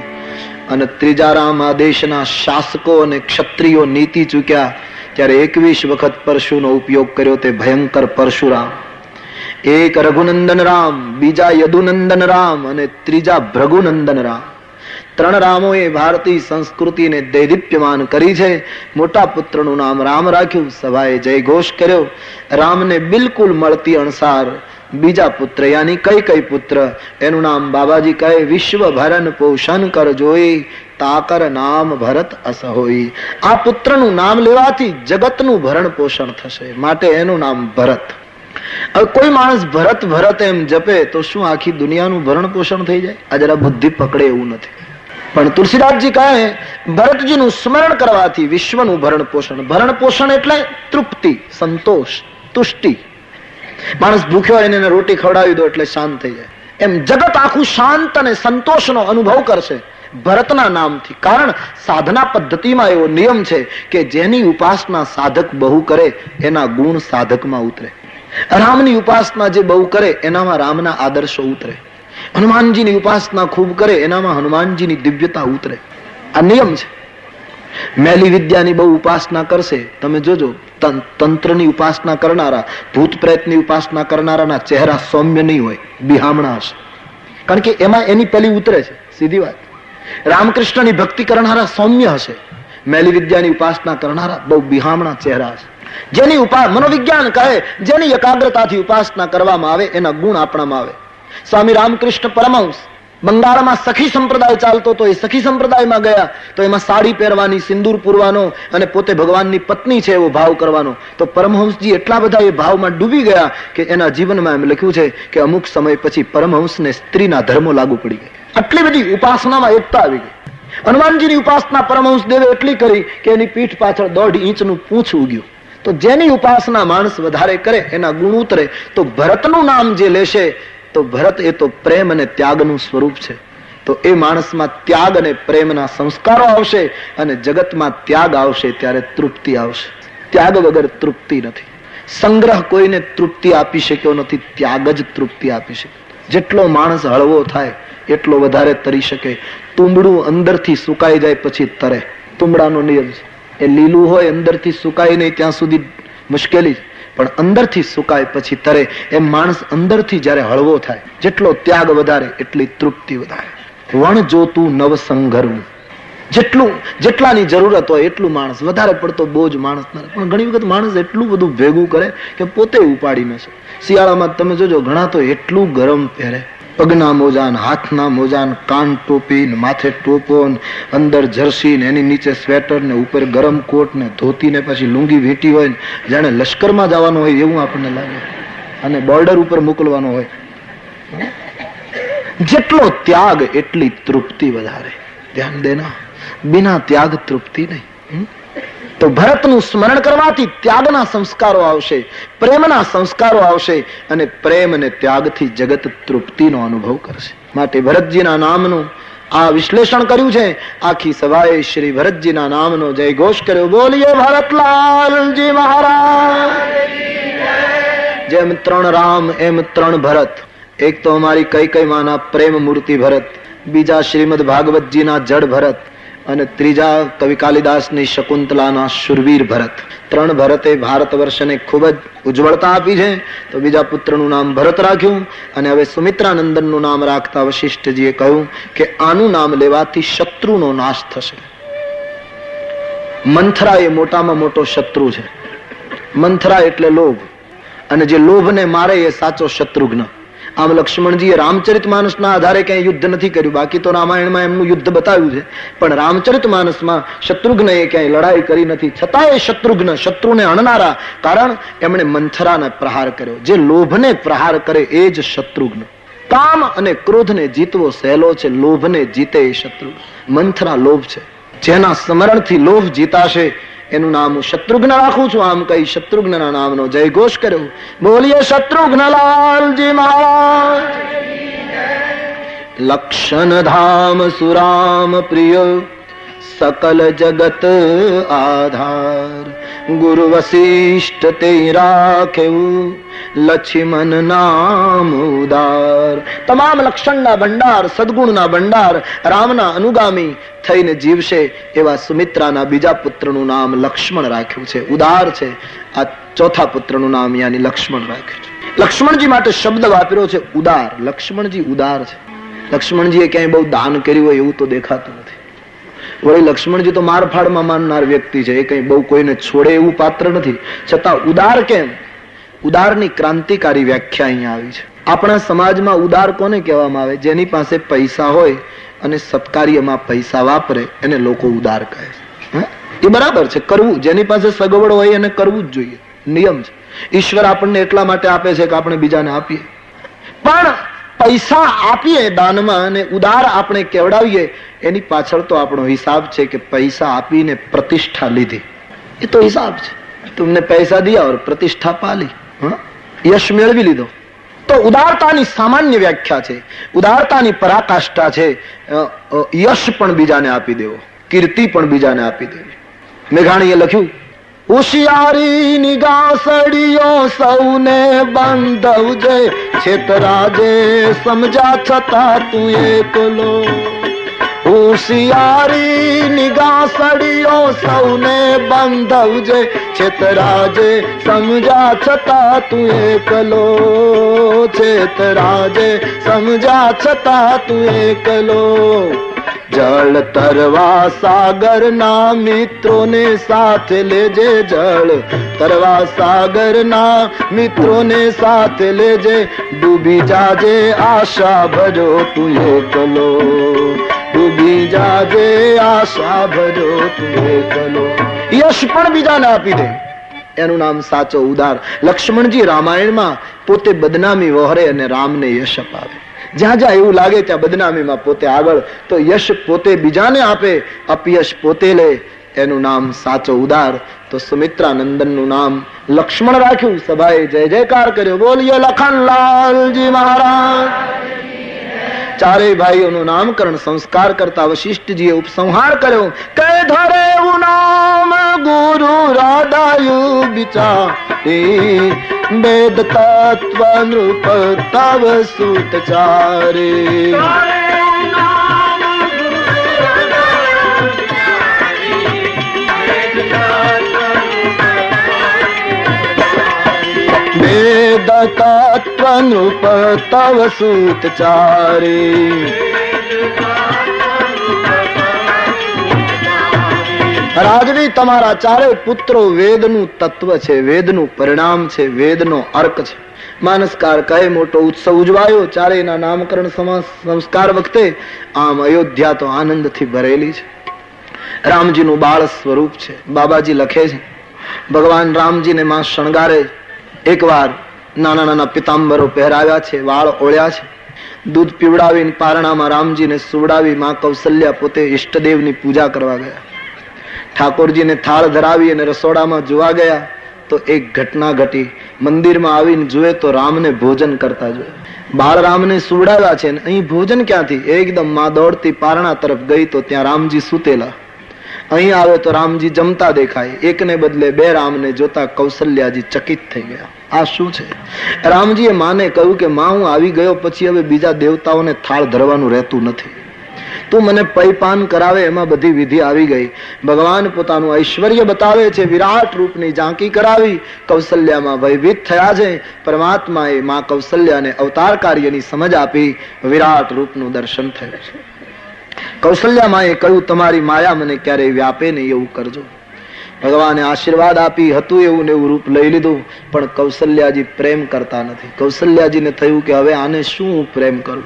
S1: અને ત્રીજા રામ આ દેશના શાસકો અને ક્ષત્રિયો નીતિ ચૂક્યા ત્યારે 21 વખત પરશુનો ઉપયોગ કર્યો, તે ભયંકર પરશુરામ. એક રઘુનંદન રામ, બીજા યદુનંદન રામ અને ત્રીજા ભૃગુનંદન રામ. 3 રામોએ ભારતીય સંસ્કૃતિને દૈદીપ્યમાન કરી છે. મોટા પુત્રનું નામ રામ રાખ્યું. સભાએ જય ઘોષ કર્યો. રામને બિલકુલ મળતી અણસાર બીજા પુત્ર યાની કઈ પુત્ર, એનું નામ બાબાજી કહે વિશ્વ ભરન પોષણ કર જોઈ, તાકર નામ ભરત અસ હોઈ. આ પુત્રનું નામ લેવાથી જગતનું ભરણ પોષણ થશે, માટે એનું નામ ભરત. હવે કોઈ માણસ ભરત ભરત એમ જપે તો શું આખી દુનિયાનું ભરણ પોષણ થઈ જાય? આ જરા બુદ્ધિ પકડે એવું નથી. પણ તુલસીદાસજી કહે ભરતજીનું સ્મરણ કરવાથી વિશ્વનું ભરણ પોષણ. ભરણ પોષણ એટલે તૃપ્તિ, સંતોષ, તુષ્ટિ. માણસ ભૂખ્યો હોય એને રોટી ખવડાવી દો એટલે શાંત થઈ જાય. એમ જગત આખું શાંત અને સંતોષનો અનુભવ કરશે ભરતના નામથી. કારણ સાધના પદ્ધતિમાં એવો નિયમ છે કે જેની ઉપાસના સાધક બહુ કરે એના ગુણ સાધકમાં ઉતરે. રામની ઉપાસના જે બહુ કરે એનામાં રામના આદર્શો ઉતરે. હનુમાનજીની ઉપાસના ખૂબ કરે એનામાં હનુમાનજીની દિવ્યતા ઉતરે. આ નિયમ છે. મેલી વિદ્યાની બહુ ઉપાસના કરશે, તમે જોજો તંત્રની ઉપાસના કરનારા, ભૂત પ્રેતની ઉપાસના કરનારાના ચહેરા સૌમ્ય નહીં હોય, બિહામણા હશે. કારણ કે એમાં એની પેલી ઉતરે છે, સીધી વાત. રામકૃષ્ણની ભક્તિ કરનારા સૌમ્ય હશે, મેલી વિદ્યાની ઉપાસના કરનારા બહુ બિહામણા ચહેરા હશે. જેની મનોવિજ્ઞાન કહે જેની એકાગ્રતાથી ઉપાસના કરવામાં આવે એના ગુણ આપણામાં આવે. સ્વામી રામકૃષ્ણ પરમહંસ બંગાળમાં સખી સંપ્રદાય ચાલતો તો એ સખી સંપ્રદાયમાં ગયા તો એમાં સાડી પહેરવાની, સિંદૂર પૂરવાનો અને પોતે ભગવાનની પત્ની છે એવો ભાવ કરવાનો. તો પરમહંસજી એટલા બધા એ ભાવમાં ડૂબી ગયા કે એના જીવનમાં એમ લખ્યું છે કે અમુક સમય પછી પરમહંસને સ્ત્રીના ધર્મો લાગુ પડી ગયા. આટલી બધી ઉપાસનામાં એકતા આવી ગઈ. હનુમાનજીની ઉપાસના પરમહંસ દેવે એટલી કરી કે એની પીઠ પાછળ 1.5 ઇંચનું પૂંછ ઉગ્યું. તો જેની ઉપાસના માણસ વધારે કરે એના ગુણ ઉતરે. તો ભરતનું નામ જે લેશે તો ભરત એ તો પ્રેમ અને ત્યાગનું સ્વરૂપ છે. તો એ માણસમાં ત્યાગ અને પ્રેમના સંસ્કારો આવશે અને જગતમાં ત્યાગ આવશે ત્યારે તૃપ્તિ આવશે. ત્યાગ વગર તૃપ્તિ નથી. સંગ્રહ કોઈને તૃપ્તિ આપી શક્યો નથી, ત્યાગ જ તૃપ્તિ આપી શકે. જેટલો માણસ હળવો થાય એટલો વધારે તરી શકે. તુંબડું અંદરથી સુકાઈ જાય પછી તરે. તુંબડાનો નિયમ છે. એ લીલું હોય અંદરથી સુકાય નહીં ત્યાં સુધી મુશ્કેલી, પણ અંદરથી સુકાય પછી તરે. એમ માણસ અંદરથી જયારે હળવો થાય, જેટલો ત્યાગ વધારે એટલી તૃપ્તિ વધારે. વણ જોતું નવ સંઘરવું. જેટલાની જરૂરત હોય એટલું માણસ, વધારે પડતો બોજ માણસ ના. પણ ઘણી વખત માણસ એટલું બધું ભેગું કરે કે પોતે ઉપાડી ન શકે. શિયાળામાં તમે જોજો ઘણા તો એટલું ગરમ પહેરે, પગના મોજાન, હાથના મોજાન, કાન ટોપી, માથે ટોપો, અંદર જર્સી ને એની નીચે સ્વેટર ને ઉપર ગરમ કોટ ને ધોતી ને પછી લુંગી વીંટી હોય, જાણે લશ્કરમાં જવાનું હોય એવું આપણને લાગે, અને બોર્ડર ઉપર મોકલવાનો હોય. જેટલો ત્યાગ એટલી તૃપ્તિ વધારે. ધ્યાન દેના, બિના ત્યાગ તૃપ્તિ નહીં. તો ભરતનું સ્મરણ કરવાથી ત્યાગના સંસ્કારો આવશે, પ્રેમના સંસ્કારો આવશે, અને પ્રેમ અને ત્યાગથી જગત તૃપ્તિનો અનુભવ કરશે. માટે ભરતજીના નામનું આ વિશ્લેષણ કર્યું છે. આખી સભાએ શ્રી ભરતજીના નામનો જય ઘોષ કર્યો. બોલીએ ભરતલાલજી મહારાજ. જેમ 3 રામ એમ 3 ભરત. એક તો અમારી કઈ માના પ્રેમ મૂર્તિ ભરત, બીજા શ્રીમદ ભાગવતજીના જડ ભરત, અને ત્રીજા કવિ કાલિદાસની શકુંતલાના શુરવીર ભરત. 3 ભરતે ભારત વર્ષને ખૂબ જ ઉજ્જવળતા આપી છે. તો બીજા પુત્રનું નામ ભરત રાખ્યું, અને હવે સુમિત્રાનંદનનું નામ રાખતા વશિષ્ઠજીએ કહ્યું કે આનું નામ લેવાથી શત્રુનો નાશ થશે. મંથરા એ મોટામાં મોટો શત્રુ છે. મંથરા એટલે લોભ, અને જે લોભને મારે એ સાચો શત્રુઘ્ન. આમ લક્ષ્મણજીએ રામચરિત માનસના આધારે ક્યાંય યુદ્ધ નથી કર્યું, બાકી તો રામાયણમાં એમનું યુદ્ધ બતાવ્યું છે, પણ રામચરિત માનસમાં શત્રુઘ્ન એ ક્યાંય લડાઈ કરી નથી. છતાંય શત્રુઘ્ન, શત્રુને અણનારા, કારણ એમણે મંથરાને પ્રહાર કર્યો. જે લોભને પ્રહાર કરે એ જ શત્રુઘ્ન. કામ અને ક્રોધને જીતવો સહેલો છે, લોભને જીતે એ શત્રુ. મંથરા લોભ છે. જેના સ્મરણથી લોભ જીતાશે એનું નામ હું શત્રુઘ્ન રાખું છું. આમ કઈ શત્રુઘ્નના નામનો જય ઘોષ કર્યો. બોલીએ શત્રુઘ્નલાલજી મહારાજ. લક્ષણ ધામ સુરામ પ્રિય, સકલ જગત આધાર, ગુરુ વશિષ્ઠ તે રાખ્યું, લક્ષ્મણ નામ ઉદાર. તમામ લક્ષણના ભંડાર, સદગુણના ભંડાર, રામના અનુગામી થઈને જીવશે એવા સુમિત્રાના બીજા પુત્રનું નામ લક્ષ્મણ રાખ્યું છે, ઉદાર છે. આ ચોથા પુત્રનું નામ યાની લક્ષ્મણ રાખ્યું છે. લક્ષ્મણજી માટે શબ્દ વાપર્યો છે ઉદાર. લક્ષ્મણજી ઉદાર છે. લક્ષ્મણજીએ ક્યાંય બહુ દાન કર્યું હોય એવું તો દેખાતું નથી. વળી લક્ષ્મણજી તો મારફાડમાં માનનાર વ્યક્તિ છે, એ કઈ બહુ કોઈને છોડે એવું પાત્ર નથી. છતાં ઉદાર કેમ? ઉદારની ક્રાંતિકારી વ્યાખ્યા અહીંયા આવી છે. આપણા સમાજમાં ઉદાર કોને કહેવામાં આવે? જેની પાસે પૈસા હોય અને સત્કાર્યમાં પૈસા વાપરે એને લોકો ઉદાર કહે છે. એ બરાબર છે, કરવું. જેની પાસે સગવડ હોય એને કરવું જ જોઈએ, નિયમ છે. ઈશ્વર આપણને એટલા માટે આપે છે કે આપણે બીજાને આપીએ. પણ પૈસા આપીએ દાનમાં અને ઉદાર આપણે કેવડાવીએ, એની પાછળ તો આપણો હિસાબ છે કે પૈસા આપીને પ્રતિષ્ઠા લીધી. એ તો હિસાબ છે. तुमने पैसा दिया और प्रतिष्ठा पाली, यश मेळवी લીધો. તો ઉદારતાની સામાન્ય વ્યાખ્યા છે, ઉદારતાની પરાકાષ્ઠા છે યશ પણ બીજાને આપી દેવો, કીર્તિ પણ બીજાને આપી દેવી. મેઘાણીએ લખ્યું, હોશિયારી નિગાસડીઓ સૌને બંધવજે, છેતરાજે સમજા છતાં તું એકલો. હોશિયારી નિગાસડીઓ સૌને બંધવજે, છેતરાજે સમજા છતાં તું એકલો. છેતરાજે સમજા છતાં તું એકલો. જળ તરવા સાગર ના મિત્રોને સાથે લેજે, જળ તરવા સાગર ના મિત્રોને સાથે લેજે. ડૂબી જાજે આશા ભજો તું એકલો, ડૂબી જાજે આશા ભજો તું એકલો. યશ પણ બીજાને આપી દે, એનું નામ સાચો ઉદાર. લક્ષ્મણજી રામાયણમાં પોતે બદનામી વહોરે અને રામને યશ અપાવે. જ્યાં જ્યાં એવું લાગે ત્યાં બદનામીમાં પોતે આગળ, તો યશ પોતે બીજાને આપે, અપયશ પોતે લે. એનું નામ સાચો ઉદાર. તો સુમિત્રાનંદનનું નામ લક્ષ્મણ રાખ્યું. સભાએ જય જયકાર કર્યો. બોલીએ લખનલાલજી મહારાજ. ચારેય ભાઈઓનું નામકરણ સંસ્કાર કરતા વશિષ્ઠજીએ ઉપસંહાર કર્યો. કે ધરે નામ ગુરુ રાધાયુ બિચારી વેદ તત્વ નૃપ તવ સુત ચારે. વેદ તત્વ નૃપ તવ સુત ચારે. રાજવી તમારા ચારેય પુત્રો વેદનું તત્વ છે, વેદનું પરિણામ છે, વેદનો અર્ક છે. માનસકાર કહે મોટો ઉત્સવ ઉજવાયો ચારેયના નામકરણ સંસ્કાર વખતે. આમ અયોધ્યા તો આનંદથી ભરેલી છે. રામજીનું બાળ સ્વરૂપ છે. બાબાજી લખે છે ભગવાન રામજીને માં શણગારે. એકવાર નાના નાના પિતાંબરો પહેરાવ્યા છે, વાળ ઓળ્યા છે, દૂધ પીવડાવીને પારણામાં રામજીને સુવડાવી માં કૌશલ્યા પોતે ઈષ્ટદેવની પૂજા કરવા ગયા. ઠાકોરજીને થાળ ધરાવી અને રસોડામાં જોવા ગયા તો એક ઘટના ઘટી. મંદિરમાં આવીને જુએ તો રામને ભોજન કરતા જોયા. બાળ રામને સુવડાવ્યા છે, અહીં ભોજન ક્યાંથી? એકદમ માં દોડતી પારણા તરફ ગઈ તો ત્યાં રામજી સૂતેલા. અહીં આવે તો રામજી જમતા દેખાય. એકને બદલે બે રામને જોતા કૌશલ્યાજી ચકિત થઈ ગયા. આ શું છે? રામજીએ માને કહ્યું કે માં, હું આવી ગયો પછી હવે બીજા દેવતાઓને થાળ ધરવાનું રહેતું નથી. તું મને પૈપાન કરાવે એમાં બધી વિધિ આવી ગઈ. ભગવાન પોતાનું ઐશ્વર્ય બતાવે છે. વિરાટ રૂપની ઝાંકી કરાવી કૌશલ્યામાં ભયભીત થયા છે. પરમાત્માએ માં કૌશલ્યાને અવતાર કાર્યની સમજ આપી. વિરાટ રૂપનું દર્શન થયું છે. કૌશલ્યામાએ કહ્યું તમારી માયા મને ક્યારેય વ્યાપે નહીં એવું કરજો. ભગવાને આશીર્વાદ આપી. હતું એવું ને એવું રૂપ લઈ લીધું. પણ કૌશલ્યાજી પ્રેમ કરતા નથી. કૌશલ્યાજીને થયું કે હવે આને શું હું પ્રેમ કરું?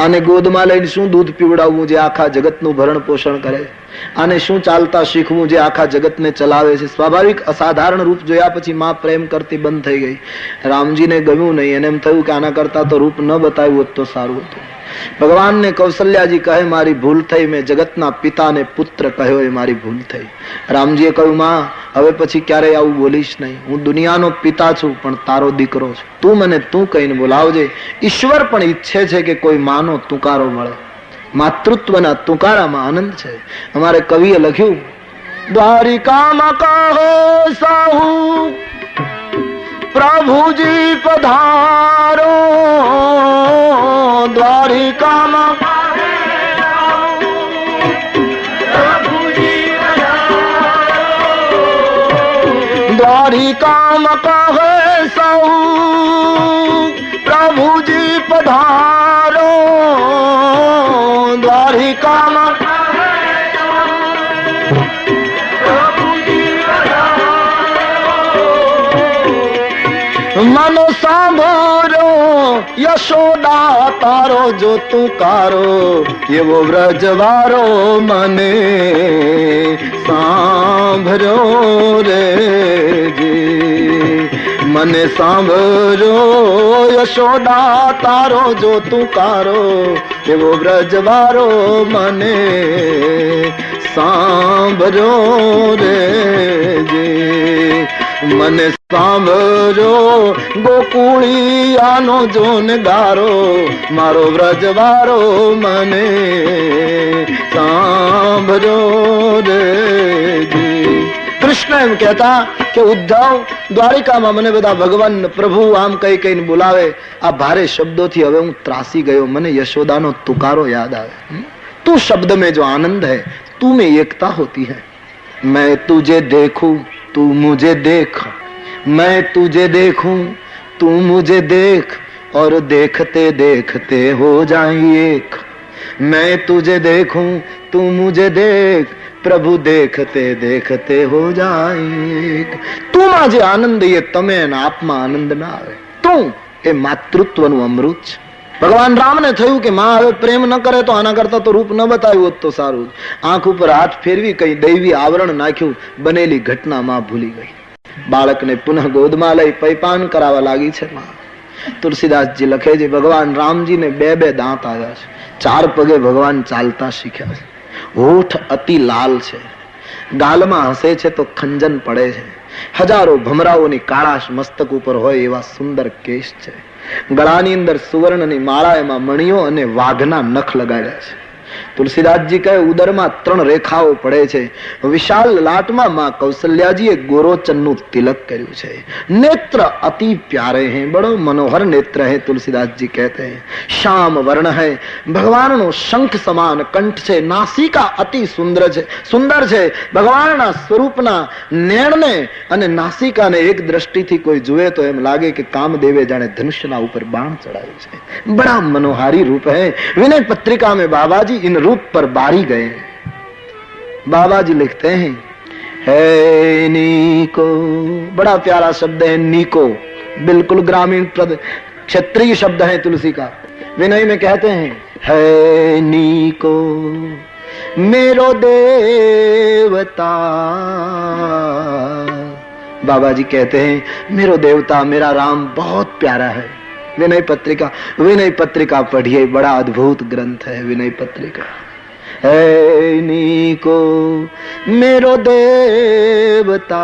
S1: આને ગોદમાં લઈને શું દૂધ પીવડાવવું જે આખા જગતનું ભરણ પોષણ કરે? આને શું ચાલતા શીખવું જે આખા જગતને ચલાવે છે? સ્વાભાવિક અસાધારણ રૂપ જોયા પછી માં પ્રેમ કરતી બંધ થઈ ગઈ. રામજીને ગમ્યું નહીં. એને એમ થયું કે આના કરતા તો રૂપ ન બતાવ્યું હોત તો સારું હતું. ભગવાનને કૌશલ્યાજી કહે મારી ભૂલ થઈ, મેં જગતના પિતાને પુત્ર કહ્યો એ મારી ભૂલ થઈ. રામજીએ કહ્યું માં, હવે પછી ક્યારેય આવું બોલીશ નહીં. હું દુનિયાનો પિતા છું પણ તારો દીકરો છું. તું મને તું કહીને બોલાવજે. ઈશ્વર પણ ઈચ્છે છે કે કોઈ માનો તુકારો મળે. માતૃત્વના તુકારામાં આનંદ છે. અમારે કવિએ લખ્યું દ્વારિકામાં કહો સાહુ પ્રભુજી પધારો. દ્વારિકામાં દ્વારિકામાં કહે સૌ પ્રભુજી પધારો. દ્વારિકામાં મનો સાંભળો યશોદા તારો જો તુકારો. એવો વ્રજવારો મને સાંભળ્યો રે જી. મને સાંભળો યશોદા તારો જો તુકારો. એવો વ્રજવારો મને સાંભળ્યો રે જી. મને સાંભળો ગોકુળિયાનો જોન ગારો. મારો વ્રજવારો મને સાંભળો રે જી. કૃષ્ણ એમ કહેતા કે ઉદ્ધવ, દ્વારિકામાં મને બધા ભગવાન પ્રભુ આમ કઈ કઈને બોલાવે. આ ભારે શબ્દોથી હવે હું ત્રાસી ગયો. મને યશોદાનો તુકારો યાદ આવે. તું શબ્દ में जो आनंद है, तू में एकता होती है. मैं तुझे देखूं तू मुझे देख, मैं तुझे देखूं तू मुझे देख, और देखते देखते हो जाए एक. मैं तुझे देखूं तू मुझे देख, प्रभु देखते देखते हो जाए एक. તું માં જે આનંદ એ તમે આપમાં આનંદ ના આવે. તું એ માતૃત્વનું અમૃત છે. ભગવાન રામને થયું કે માં હવે પ્રેમ ન કરે તો આના કરતા તો રૂપ ન બતાવ્યું હોત તો સારું. આંખ ઉપર હાથ ફેરવી કઈ દૈવી આવરણ નાખ્યું. બનેલી ઘટના માં ભૂલી ગઈ. બાળકને પુનઃ ગોદમાં લઈ પૈપાન કરાવવા લાગી છે માં. તુલસીદાસજી લખે છે ભગવાન રામજીને બે બે દાંત આવ્યા છે. 4 પગે ભગવાન ચાલતા શીખ્યા છે. હોઠ અતિ લાલ છે. ગાલમાં હસે છે તો ખંજન પડે છે. હજારો ભમરાઓની કાળાશ મસ્તક ઉપર હોય એવા સુંદર કેશ છે. ગળાની અંદર સુવર્ણની માળા, એમાં મણીઓ અને વાઘના નખ લગાડ્યા છે. તુલસીદાસજી કહે ઉદરમાં 3 રેખાઓ પડે છે. વિશાલ લાટમાં માં કૌશલ્યાજીએ ગોરોચનનું તિલક કર્યું છે. नेत्र अति प्यारे हैं, बड़ो मनोहर नेत्र है. तुलसीदास जी कहते हैं श्याम वर्ण है. भगवान नो शंख समान कंठ છે. નાસિકા અતિ સુંદર છે. ભગવાનના સ્વરૂપના નેણને અને નાસિકાને એક દ્રષ્ટિથી કોઈ જુએ તો એમ લાગે કે કામદેવે જાણે ધનુષ્યના ઉપર બાણ ચડાવ્યું છે. बड़ा मनोहारी रूप है. विनय पत्रिका में बाबा जी इन रूप पर बारी गए. बाबा जी लिखते हैं है नीको, बड़ा प्यारा शब्द है नीको, बिल्कुल ग्रामीण क्षेत्रीय शब्द है तुलसी का. विनय में कहते हैं है नीको मेरो देवता. बाबा जी कहते हैं मेरो देवता मेरा राम बहुत प्यारा है. विनय पत्रिका पढ़िए, बड़ा अद्भुत ग्रंथ है विनय पत्रिका. है नीको मेरो देवता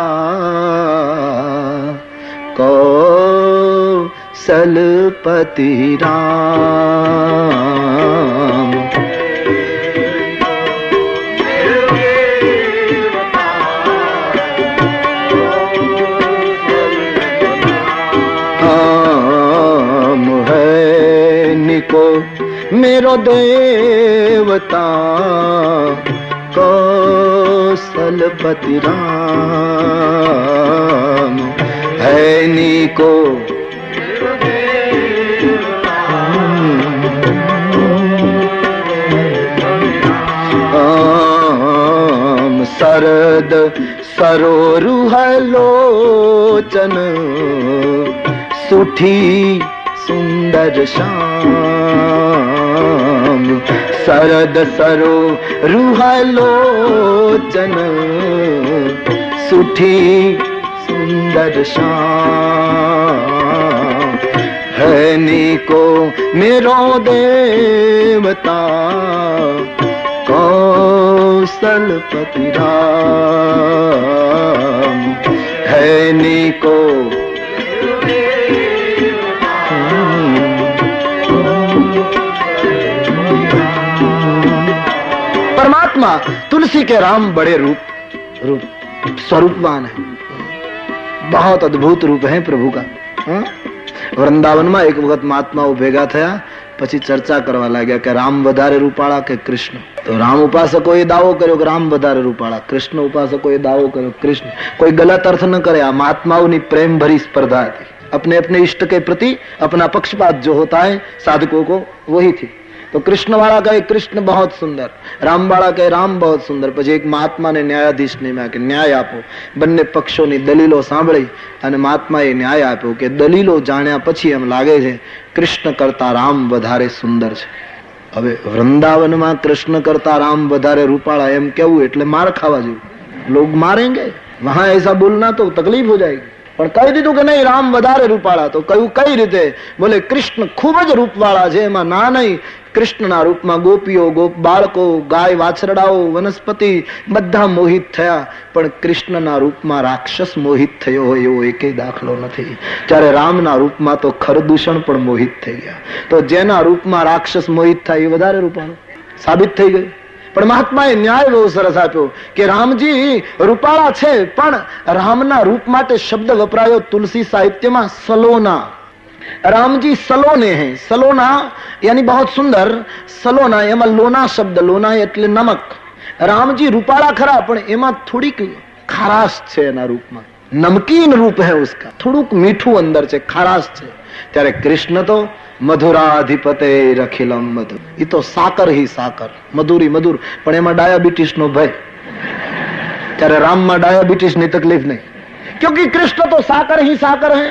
S1: कौशलपति राम. को मेरो देवता कौशलपति राम. है नीको शरद सरोरुह लोचन सुठी सुंदर श्याम. शरद सरो रूह लोचन सुठी सुंदर श्याम. है नीको मेरो देवता कौशलपति राम. है नीको परमात्मा तुलसी के राम बड़े रूप स्वरूपवान है. बहुत अद्भुत रूप है प्रभु का. વૃંદાવનમાં એક વખત મહાત્માઓ ભેગા થયા, પછી ચર્ચા કરવા લાગ્યા કે રામ વધારે રૂપાળા કે કૃષ્ણ. તો રામ ઉપાસકોએ દાવો કર્યો કે રામ વધારે રૂપાળા, કૃષ્ણ ઉપાસકોએ દાવો કર્યો કૃષ્ણ. कोई गलत अर्थ न करे. महात्माओं प्रेम भरी स्पर्धा थी. अपने अपने इष्ट के प्रति अपना पक्षपात जो होता है साधकों को, वही थी. तो कृष्ण वाला कहे कृष्ण बहुत सुंदर, राम वाला कहे राम बहुत सुंदर. પછી એક મહાત્માને ન્યાયાધીશને મેં કે ન્યાય આપો. બંને પક્ષોની દલીલો સાંભળી અને મહાત્માએ ન્યાય આપ્યો કે દલીલો જાણ્યા પછી એમ લાગે છે કૃષ્ણ કરતા રામ વધારે સુંદર છે. હવે વૃંદાવનમાં કૃષ્ણ કરતા રામ વધારે રૂપાળા એમ કેવું એટલે માર ખાવા જેવું. लोग मारेंगे, वहां ऐसा बोलना तो तकलीफ हो जाएगी. પણ કહી દીધું કે નહીં રામ વધારે રૂપાળા. તો કહ્યું કઈ રીતે? બોલે કૃષ્ણ ખૂબ જ રૂપવાળા છે, એમાં ના નહીં. કૃષ્ણના રૂપમાં ગોપીઓ, બાળકો, ગાય, વાછરડાઓ, વનસ્પતિ બધા મોહિત થયા, પણ કૃષ્ણના રૂપમાં રાક્ષસ મોહિત થયો હોય એવો એકેય દાખલો નથી. ત્યારે રામના રૂપમાં તો ખરદૂષણ પણ મોહિત થઈ ગયા. તો જેના રૂપમાં રાક્ષસ મોહિત થાય એ વધારે રૂપાળો સાબિત થઈ ગયું. પણ મહાત્માએ ન્યાય બહુ સરસ આપ્યો કે રામજી રૂપાળા છે, પણ રામના રૂપ માટે શબ્દ વપરાયો તુલસી સાહિત્યમાં સલોના. रामजी सलोने हैं. सलोना यानी बहुत सुंदर. सलोना एમાં લોના શબ્દ, લોના એટલે નમક. રામજી રૂપાળા ખરા, પણ એમાં થોડીક ખારાશ છે એના રૂપમાં. નમકીન રૂપ है उसका, થોડુંક મીઠું અંદર છે, ખારાશ છે. ત્યારે કૃષ્ણ તો મધુરાધિપતે રખિલમ મધુર. એ તો સાકર ही સાકર, મધુરી મધુર, પણ એમાં ડાયાબિટીસ નો ભય. ત્યારે રામમાં ડાયાબિટીસ ની તકલીફ નહીં, क्योंकि कृष्ण तो साकर ही साकर है.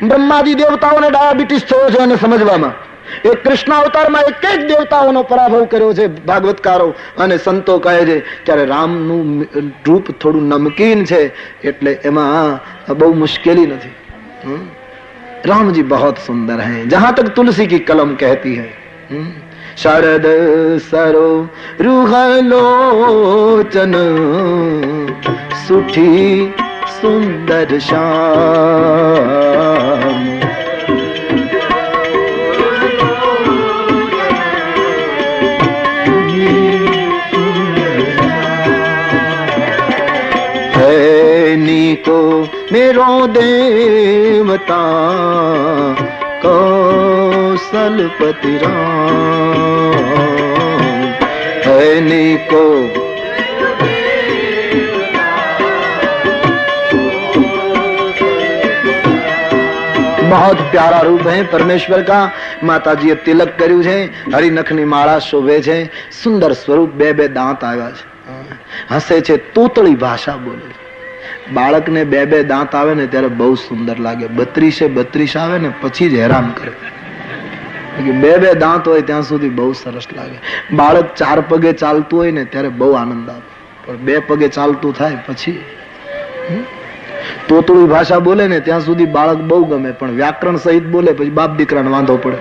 S1: બ્રહ્માદિ દેવતાઓને ડાયાબિટીસ થયો છે અને સમજવામાં. એ કૃષ્ણ અવતારમાં એક જ દેવતાઓનો પરાભવ કર્યો છે ભાગવતકારો અને સંતો કહે છે. ત્યારે રામનું રૂપ થોડું નમકીન છે એટલે એમાં બહુ મુશ્કેલી નથી. राम जी बहुत सुंदर हैं, जहां तक तुलसी की कलम कहती है. शरद सरो रूह लोचन सुठी सुंदर श्याम. मेरो देवता कौशलपति राम है को बहुत प्यारा रूप है परमेश्वर का। माताजीए तिलक કર્યું છે, હરિનખની માળા શોભે છે, સુંદર સ્વરૂપ, બે બે દાંત આવ્યા છે, હસે છે, તોતળી ભાષા બોલે છે. બાળકને બે બે દાંત આવે ને ત્યારે બહુ સુંદર લાગે. 32 આવે ને પછી જ હેરાન કરે. બે બે દાંત હોય ત્યાં સુધી બહુ સરસ લાગે. બાળક 4 પગે ચાલતું હોય ને ત્યારે બહુ આનંદ આવે, પણ 2 પગે ચાલતું થાય પછી તોતળી ભાષા બોલે ને ત્યાં સુધી બાળક બહુ ગમે, પણ વ્યાકરણ સહિત બોલે પછી બાપ દીકરાને વાંધો પડે.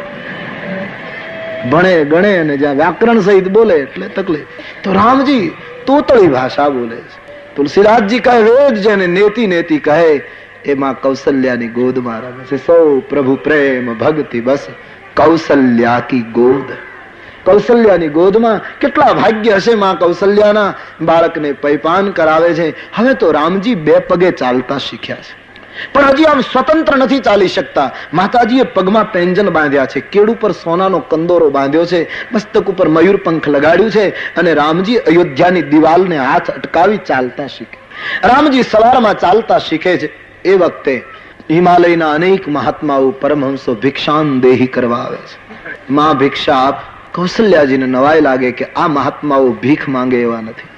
S1: ભણે ગણે અને જ્યાં વ્યાકરણ સહિત બોલે એટલે તકલીફ. તો રામજી તોતળી ભાષા બોલે છે. તુલસીદાસજી કહે વેદ જેને નેતિ નેતિ કહે એમાં કૌશલ્યાની ગોદમાં રમે છે. સૌ પ્રભુ પ્રેમ ભક્તિ બસ કૌશલ્યા કી ગોદ. કૌશલ્યાની ગોદમાં કેટલા ભાગ્ય હશે માં કૌશલ્યાના. બાળકને પૈપાન કરાવે છે. હવે તો રામજી 2 પગે ચાલતા શીખ્યા છે, પણ હજી આમ સ્વતંત્ર નથી ચાલી શકતા. માતાજીએ પગમાં પેંજન બાંધ્યા છે, કેડ ઉપર સોનાનો કંદોરો બાંધ્યો છે, મસ્તક ઉપર મયુર પંખ લગાડ્યું છે, અને રામજી અયોધ્યાની દિવાલને હાથ અટકાવી ચાલતા શીખે. રામજી સવારમાં ચાલતા શીખે છે. એ વખતે હિમાલયના અનેક મહાત્માઓ પરમહંસો ભિક્ષાન દેહી કરવા આવે છે. માં ભિક્ષા આપ. કૌશલ્યાજીને નવાઈ લાગે કે આ મહાત્માઓ ભીખ માંગે એવા નથી.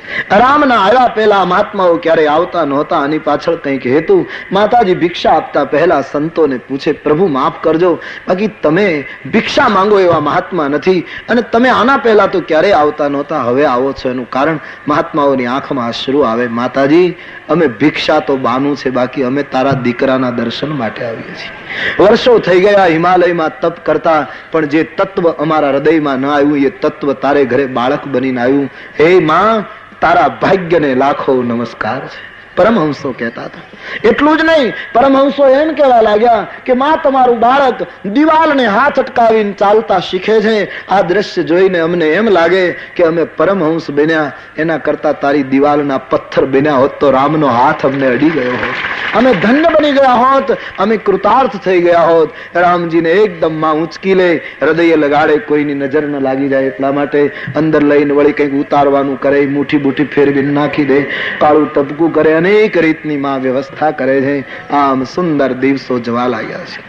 S1: રામના આવ્યા પહેલા મહાત્માઓ ક્યારેય આવતા નહોતા. આની પાછળ કંઈક હેતુ. માતાજી ભિક્ષા આપતા પહેલા સંતોને પૂછે, પ્રભુ માફ કરજો, બાકી તમે ભિક્ષા માંગો એવા મહાત્મા નથી, અને તમે આના પહેલા તો ક્યારેય આવતા નહોતા, હવે આવો છો, એનું કારણ માહાત્માઓની આંખમાં અશ્રુ આવે. માતાજી અમે ભિક્ષા તો બાનું છે, બાકી અમે તારા દીકરાના દર્શન માટે આવીએ છીએ. વર્ષો થઈ ગયા હિમાલયમાં તપ કરતા, પણ જે તત્વ અમારા હૃદયમાં ન આવ્યું એ તત્વ તારે ઘરે બાળક બનીને આવ્યું. હે માં, તારા ભાગ્યને લાખો નમસ્કાર છે. પરમહંસો કહેતા હતા. એટલું જ નહીં, પરમહંસો એમ કહેવા લાગ્યા કે માં તમારું બાળક દિવાલને હાથ અટકાવીને ચાલતા શીખે છે. આ દ્રશ્ય જોઈને અમને એમ લાગે કે અમે પરમહંસ બન્યા એના કરતા તારી દિવાલના પથ્થર બન્યા હોત તો રામનો હાથ અમને અડી ગયો હોત, અમે ધન્ય બની ગયા હોત, અમે કૃતાર્થ થઈ ગયા હોત. રામજીને એકદમ માં ઉંચકી લે, હૃદય લગાડે, કોઈની નજર ન લાગી જાય એટલા માટે અંદર લઈને વળી કંઈક ઉતારવાનું કરે, મુઠ્ઠી બુઠ્ઠી ફેરવીને નાખી દે, કાળું ટપકું કરે, અનેક રીતની માં વ્યવસ્થા કરે છે. આમ સુંદર દિવસો જવા લાગ્યા છે.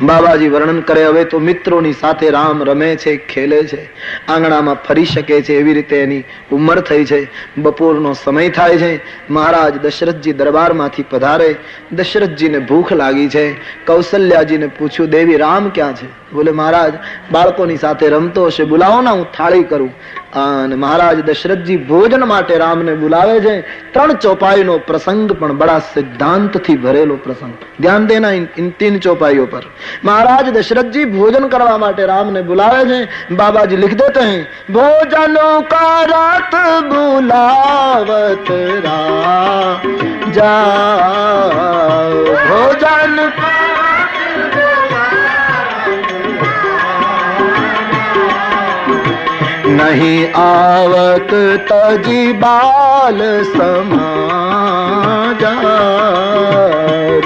S1: બાબાજી વર્ણન કરે, હવે તો મિત્રોની સાથે રામ રમે છે, ખેલે છે, આંગણામાં ફરી શકે છે, એવી રીતે એની ઉંમર થઈ છે. બપોરનો સમય થાય છે. મહારાજ દશરથજી દરબારમાંથી પધારે. દશરથજીને ભૂખ લાગી છે. કૌશલ્યાજીને પૂછ્યું, દેવી રામ ક્યાં છે? બોલે મહારાજ બાળકોની સાથે રમતો હશે, બોલાવો ના, હું થાળી કરું. અને મહારાજ દશરથજી ભોજન માટે રામને બોલાવે છે. 3 ચોપાઈનો પ્રસંગ, પણ બડા સિદ્ધાંતથી ભરેલો પ્રસંગ. ધ્યાન દેના इन 3 ચોપાઈઓ પર. महाराज दशरथ जी भोजन करवा माटे राम ने बुलावे थे. बाबा जी लिख देते हैं, भोजनों का रात बुलावत राजा, भोजन नहीं आवत तजी बाल समाजा,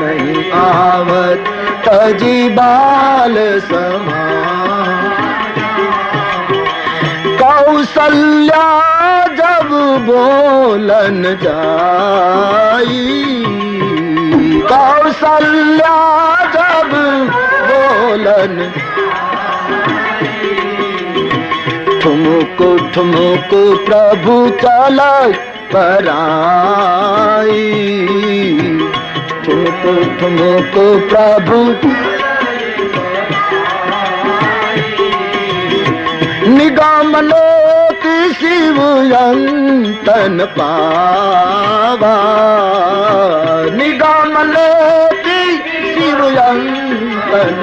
S1: नहीं आवत तजी बाल समा। कौशल्या जब बोलन जाई, कौशल्या जब बोलन, ठुमक ठुमक प्रभु चल पराई, ठुमक ठुमक प्रभु निगमनो की शिव यंतन पावा, निगमनो की शिव यंतन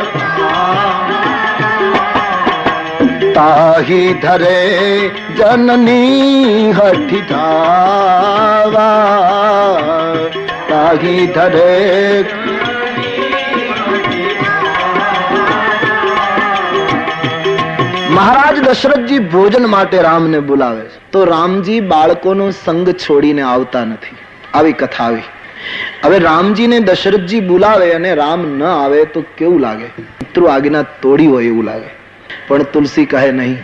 S1: ताही धरे जननी हठि धावा, ताही धरे। મહારાજ દશરથજી ભોજન માટે રામને બોલાવે છે તો રામજી બાળકોનો સંગ છોડીને આવતા નથી. આવી કથા આવી. હવે રામજીને દશરથજી બોલાવે અને રામ ન આવે તો કેવું લાગે? પિતૃ આજ્ઞા તોડી હોય એવું લાગે. પણ તુલસી કહે નહીં.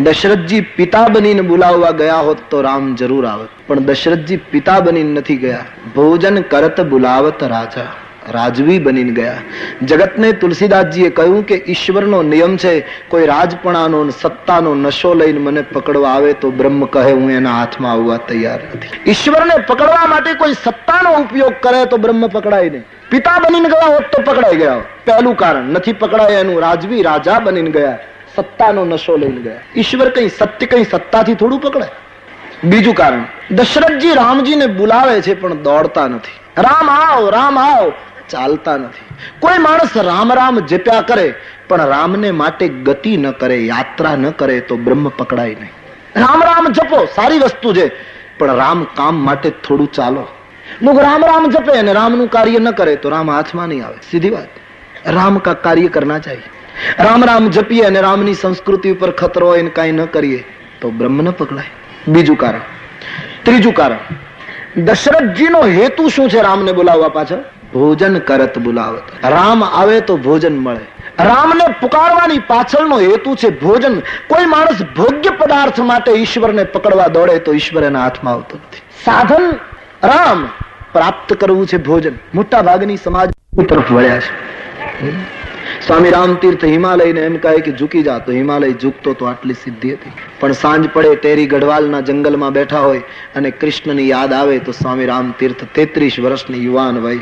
S1: દશરથજી પિતા બનીને બોલાવવા ગયા હોત તો રામ જરૂર આવત, પણ દશરથજી પિતા બનીને નથી ગયા. ભોજન કરત બોલાવત રાજા, રાજવી બનીને ગયા. જગતને તુલસીદાસજીએ કહ્યું કે ઈશ્વરનો નિયમ છે, કોઈ રાજપણાનો સત્તાનો નશો લઈને મને પકડવા આવે તો બ્રહ્મ કહે હું એના હાથમાં આવવા તૈયાર નથી. ઈશ્વરને પકડવા માટે કોઈ સત્તાનો ઉપયોગ કરે તો બ્રહ્મ પકડાય નહીં. પિતા બનીને ગયા હોત તો પકડાઈ ગયા હોત. પહેલું કારણ નથી પકડાય એનું. રાજવી રાજા બનીને ગયા, સત્તાનો નશો લઈને ગયા. ઈશ્વર કઈ સત્ય કઈ સત્તાથી થોડું પકડાય. બીજું કારણ, દશરથજી રામજીને બોલાવે છે પણ દોડતા નથી. રામ આવ રામ આવ ચાલતા નથી. કોઈ માણસ રામ રામ જપ્યા કરે પણ રામને માટે ગતિ ન કરે, યાત્રા ન કરે તો બ્રહ્મ પકડાય નહીં. રામ રામ જપો સારી વસ્તુ છે, પણ રામ કામ માટે થોડું ચાલો. लोग राम राम जपे અને રામનું કાર્ય ન કરે તો રામ હાથમાં નહીં આવે. સીધી વાત. રામ કા કાર્ય કરના चाहिए. રામ રામ જપીએ અને રામની સંસ્કૃતિ ઉપર ખતરો હોય ને કાંઈ ન કરીએ તો બ્રહ્મ ન પકડાય. બીજું કારણ. ત્રીજું કારણ, દશરથજીનો હેતુ શું છે રામને બોલાવવા પાછળ? ભોજન કરત બોલાવત. રામ આવે તો ભોજન મળે. રામને પુકારવાની પાછળનો હેતુ છે ભોજન. કોઈ માણસ ભોગ્ય પદાર્થ માટે ઈશ્વરને પકડવા દોડે તો ઈશ્વર એના હાથમાં આવતો નથી. સાધન રામ, પ્રાપ્ત કરવું છે ભોજન. મોટા ભાગની સમાજ તરફ વળ્યા છે. સ્વામી રામતીર્થ હિમાલયને એમ કહે કે ઝૂકી જા, તો હિમાલય ઝૂકતો તો આટલી સિદ્ધિ હતી. પણ સાંજ પડે ટેરી ગઢવાલના જંગલમાં બેઠા હોય અને કૃષ્ણની યાદ આવે તો સ્વામી રામતીર્થ 33 વર્ષની યુવાન વય,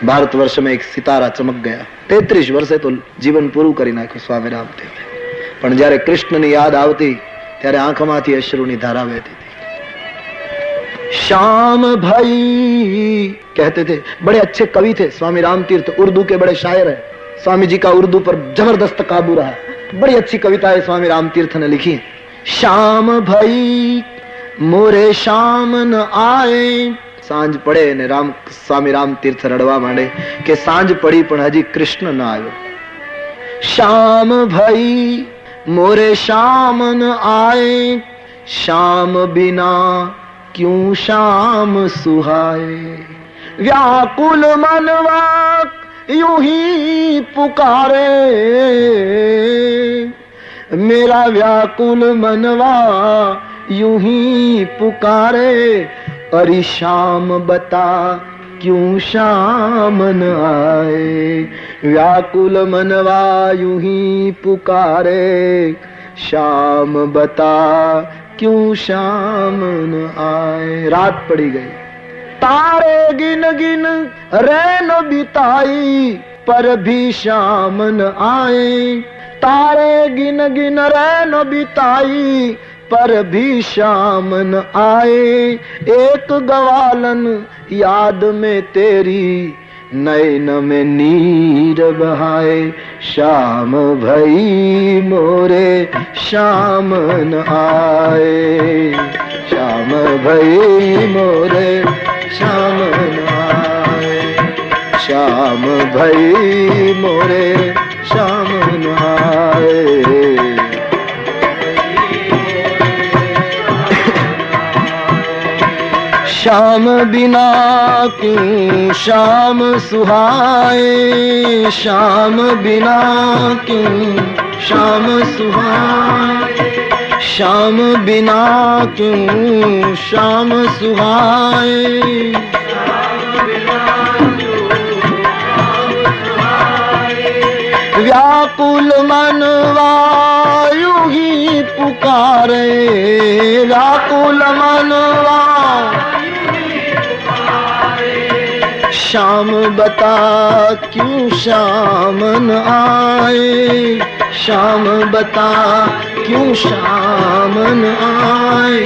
S1: ભારત વર્ષમાં એક સિતારા ચમક ગયા. 33 વર્ષે તો જીવન પૂરું કરી નાખ્યું સ્વામી રામતીર્થ. પણ જયારે કૃષ્ણની યાદ આવતી ત્યારે આંખમાંથી અશ્રુની ધારા વહેતી. श्याम भाई कहते थे. बड़े अच्छे कवि थे स्वामी रामतीर्थ, उर्दू के बड़े शायर हैं. स्वामी जी का उर्दू पर जबरदस्त काबू रहा. बड़ी अच्छी कविताएं स्वामी रामतीर्थ ने लिखी. श्याम भाई मोरे श्याम न आए. सांझ પડે ને સ્વામી રામતીર્થ રડવા માંડે કે સાંજ પડી પણ હજી કૃષ્ણ ન આવ્યો. શ્યામ ભાઈ મોરે શ્યામ ન આए, श्याम बिना क्यों श्याम सुहाए. व्याकुल मनवा यूं ही पुकारे, मेरा व्याकुल मनवा यूं ही पुकारे. अरे श्याम बता क्यों श्याम न आए. व्याकुल मनवा यूं ही पुकारे, श्याम बता क्यों श्याम न आए. रात पड़ी गई. तारे गिन गिन रैन बिताई, पर भी श्याम न आए. तारे गिन गिन रैन बिताई, पर भी श्याम न आए. एक ग्वालन याद में तेरी, नैन में नीर बहाए. श्याम भई मोरे श्याम न आए. श्याम भई मोरे श्याम न आए. श्याम भई मोरे श्याम न आए. श्याम बिना क्यों श्याम सुहाए. श्याम बिना क्यों श्याम सुहाए. श्याम बिना क्यों श्याम सुहाए. व्याकुल मनवा यूं ही पुकारे. व्याकुल मनवा श्याम बता क्यों श्याम न आए. श्याम बता क्यों श्याम न आए.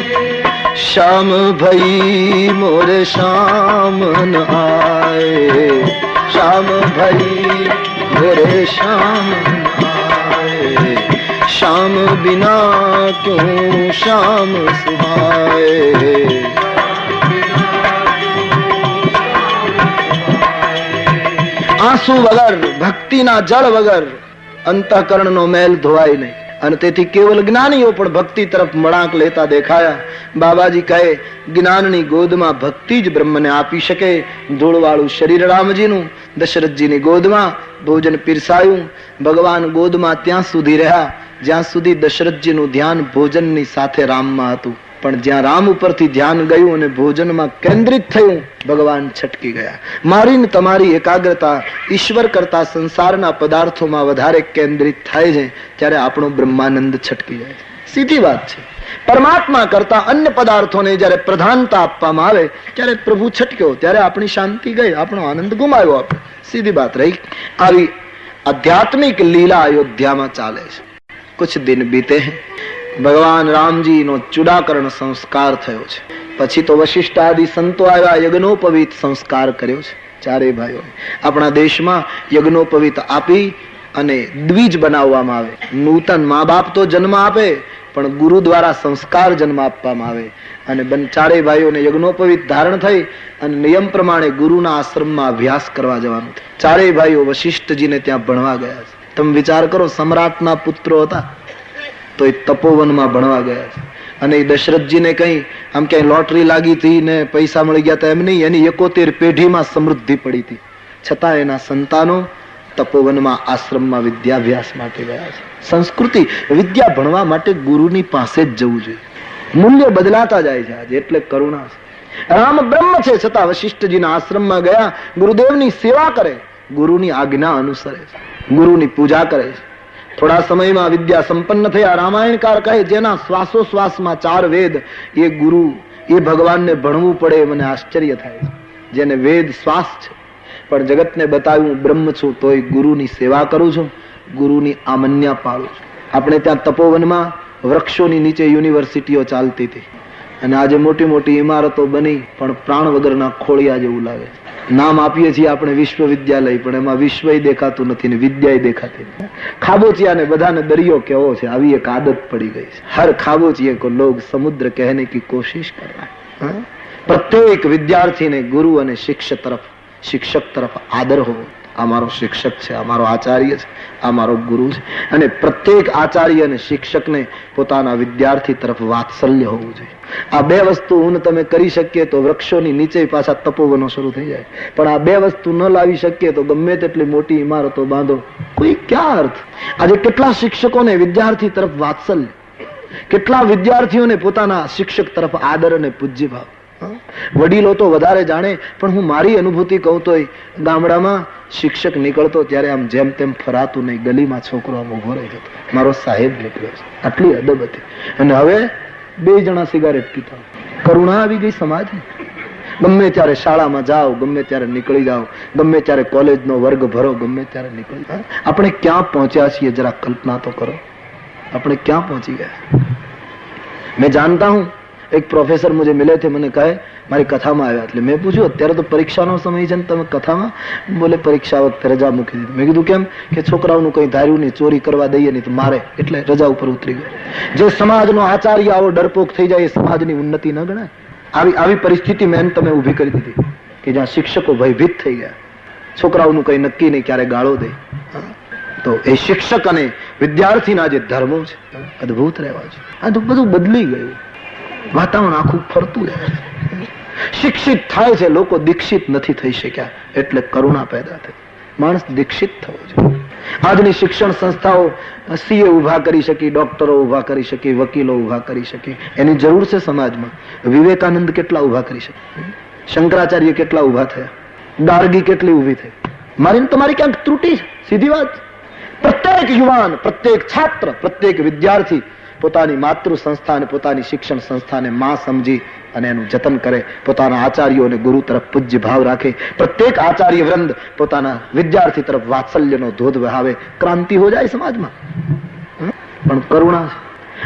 S1: श्याम भई मोरे श्याम न आए. श्याम भई मोरे श्याम न आए. श्याम बिना क्यों श्याम सुहाए. આંસુ વગર, ભક્તિના જળ વગર અંતઃકરણનો મેલ ધોવાય નહીં. અને તેથી કેવલ જ્ઞાનીઓ પણ ભક્તિ તરફ વળાંક લેતા દેખાયા. બાબાજી કહે, જ્ઞાનની ગોદમાં ભક્તિ જ બ્રહ્મને આપી શકે. ધૂળવાળું શરીર રામજીનું દશરથજીની ગોદમાં ભોજન પીરસાયું. ભગવાન ગોદમાં ત્યાં સુધી રહ્યા જ્યાં સુધી દશરથજીનું ધ્યાન ભોજનની સાથે રામમાં હતું. પણ જ્યાં રામ ઉપરથી ધ્યાન ગયું અને ભોજનમાં કેન્દ્રિત થયું, ભગવાન છટકી ગયા. મારી ને તમારી એકાગ્રતા ઈશ્વર કરતા સંસારના પદાર્થોમાં વધારે કેન્દ્રિત થાય છે ત્યારે આપણો બ્રહ્માનંદ છટકી જાય છે. સીધી વાત છે. પરમાત્મા કરતા અન્ય પદાર્થોને જયારે પ્રધાનતા આપવામાં આવે ત્યારે પ્રભુ છટક્યો, ત્યારે આપણી શાંતિ ગઈ, આપણો આનંદ ગુમાવ્યો આપણે. સીધી વાત રહી. આવી આધ્યાત્મિક લીલા અયોધ્યામાં ચાલે છે. કુછ દિન બીતે હૈ. ભગવાન રામજીનો ચુડાકરણ સંસ્કાર થયો છે. પછી તો વશિષ્ઠ આદિ સંતો આવ્યા, યજ્ઞોપવિત સંસ્કાર કર્યો છે ચારે ભાઈઓ. આપણા દેશમાં યજ્ઞોપવિત આપી અને દ્વિજ બનાવવામાં આવે. નૂતન મા બાપ તો જન્મ આપે, પણ ગુરુ દ્વારા સંસ્કાર જન્મ આપવામાં આવે. અને ચારે ભાઈઓને યજ્ઞોપવિત ધારણ થઈ અને નિયમ પ્રમાણે ગુરુના આશ્રમમાં અભ્યાસ કરવા જવાનું. ચારે ભાઈઓ વશિષ્ઠજીને ત્યાં ભણવા ગયા છે. તમે વિચાર કરો, સમ્રાટના પુત્રો હતા તો એ તપોવનમાં ભણવા ગયા છે. અને એ દશરથજીને કઈ આમ ક્યાંય લોટરી લાગી હતી ને પૈસા મળી ગયા હતા એમ નહીં, એની 71 પેઢીમાં સમૃદ્ધિ પડી હતી. છતાં એના સંતાનો તપોવનમાં આશ્રમમાં વિદ્યાભ્યાસ માટે ગયા છે. સંસ્કૃતિ વિદ્યા ભણવા માટે ગુરુની પાસે જ જવું જોઈએ. મૂલ્ય બદલાતા જાય છે આજે, એટલે કરુણા છે. રામ બ્રહ્મ છે છતાં વશિષ્ઠજીના આશ્રમમાં ગયા, ગુરુદેવની સેવા કરે, ગુરુની આજ્ઞા અનુસરે છે, ગુરુની પૂજા કરે છે. થોડા સમયમાં વિદ્યા સંપન્ન થયા. રામાયણકાર કહે, જેના શ્વાસોશ્વાસમાં 4 વેદ, એ ગુરુ, એ ભગવાનને ભણવું પડે. મને આશ્ચર્ય થાય છે. જેને વેદ શ્વાસ છે, પણ જગતને બતાવ્યું બ્રહ્મ છું તોય ગુરુની સેવા કરું છું, ગુરુની આમન્યા પાળું છું. આપણે ત્યાં તપોવનમાં વૃક્ષોની નીચે યુનિવર્સિટીઓ ચાલતી હતી અને આજે મોટી મોટી ઇમારતો બની પણ પ્રાણ વગરના ખોળિયા જેવું લાગે. નામ આપીએ છીએ આપણે વિશ્વવિદ્યાલય, પણ એમાં વિશ્વ દેખાતું નથી ને વિદ્યા દેખાતી નથી. ખાબોચિયા ને બધાને દરિયો કેવો છે, આવી એક આદત પડી ગઈ છે. હર ખાબોચિયે કો લોગ સમુદ્ર કહેને કી કોશિશ કર રહા હૈ. પ્રત્યેક વિદ્યાર્થીને ગુરુ અને શિક્ષક તરફ આદર હોવો. આ મારો શિક્ષક છે, આ મારો આચાર્ય છે, આ મારો ગુરુ છે. અને પ્રત્યેક આચાર્ય અને શિક્ષકને પોતાના વિદ્યાર્થી તરફ વાત્સલ્ય હોવું જોઈએ. આ 2 વસ્તુ હું તમે કરી શકીએ તો વૃક્ષોની નીચે પાછા તપોવનો શરૂ થઈ જાય. પણ આ 2 વસ્તુ ન લાવી શકીએ તો ગમે તેટલી મોટી ઇમારતો બાંધો, કોઈ ક્યાં અર્થ. આજે કેટલા શિક્ષકોને વિદ્યાર્થી તરફ વાત્સલ્ય, કેટલા વિદ્યાર્થીઓને પોતાના શિક્ષક તરફ આદર અને પૂજ્ય ભાવ. વડીલો તો વધારે જાણે, પણ હું મારી અનુભૂતિ કહું તો ગામડામાં શિક્ષક નીકળતો ત્યારે આમ જેમ તેમ ફરાતું નહીં. ગલીમાં છોકરો આમ ઉભો રહી જતો, મારો સાહેબ નીકળ્યો છે. આટલી અદબ હતી. અને હવે 2 જણા સિગારેટ પીતા. કરુણા આવી ગઈ સમાજમાં. ગમે ત્યારે શાળામાં જાઓ, ગમે ત્યારે નીકળી જાઓ, ગમે ત્યારે કોલેજનો વર્ગ ભરો, ગમે ત્યારે નીકળી જાઓ. આપણે ક્યાં પહોંચ્યા છીએ જરા કલ્પના તો કરો. આપણે ક્યાં પહોંચી ગયા. મેં જાણતા હું, એક પ્રોફેસર મુझे मिले थे, મને કહે મારી કથામાં આવ્યા. એટલે મેં પૂછ્યું, અત્યારે તો પરીક્ષાનો સમય છે ને તમે કથામાં? બોલે પરીક્ષા વખતે રજા મૂકી દીધી. મેં કીધું કેમ? કે છોકરાઓનું કઈ ધાર્યું નહીં, ચોરી કરવા દઈએ નહીં તો મારે, એટલે રજા ઉપર ઉતરી ગયો. જે સમાજનો આચાર્ય આવો ડરપોક થઈ જાય એ સમાજની ઉન્નતિ ન ગણાય. આવી પરિસ્થિતિ મેં તમે ઉભી કરી દીધી કે જ્યાં શિક્ષકો ભયભીત થઈ ગયા. છોકરાઓનું કઈ નક્કી નહીં, ક્યારે ગાળો દે. તો એ શિક્ષક અને વિદ્યાર્થીના જે ધર્મો છે અદભુત રહેવા છે. આ તો બધું બદલી ગયું. વાતાવરણ આખું ફરતું રહે. શિક્ષિત થાય છે, લોકો દીક્ષિત નથી થઈ શક્યા, એટલે કરુણા પેદા થઈ. માણસ દીક્ષિત થવો જોઈએ. આજની શિક્ષણ સંસ્થાઓ સીએ ઉભા કરી શકી, ડોક્ટરો ઉભા કરી શકી, વકીલો ઉભા કરી શકી. એની જરૂર છે સમાજમાં. વિવેકાનંદ કેટલા ઉભા કરી શકે, શંકરાચાર્ય કેટલા ઉભા થયા, ગાર્ગી કેટલી ઉભી થઈ. મારી તમારી ક્યાંક ત્રુટી છે, સીધી વાત. પ્રત્યેક યુવાન, પ્રત્યેક છાત્ર, પ્રત્યેક વિદ્યાર્થી પોતાની માતૃ સંસ્થા અને પોતાની શિક્ષણ સંસ્થાને માં સમજી અને એનું જતન કરે. પોતાના આચાર્યો અને ગુરુ તરફ પૂજ્ય ભાવ રાખે. પ્રત્યેક આચાર્ય વૃંદ પોતાના વિદ્યાર્થી તરફ વાત્સલ્યનો ધોધ વહાવે. ક્રાંતિ હો જાય સમાજમાં. પણ કરુણા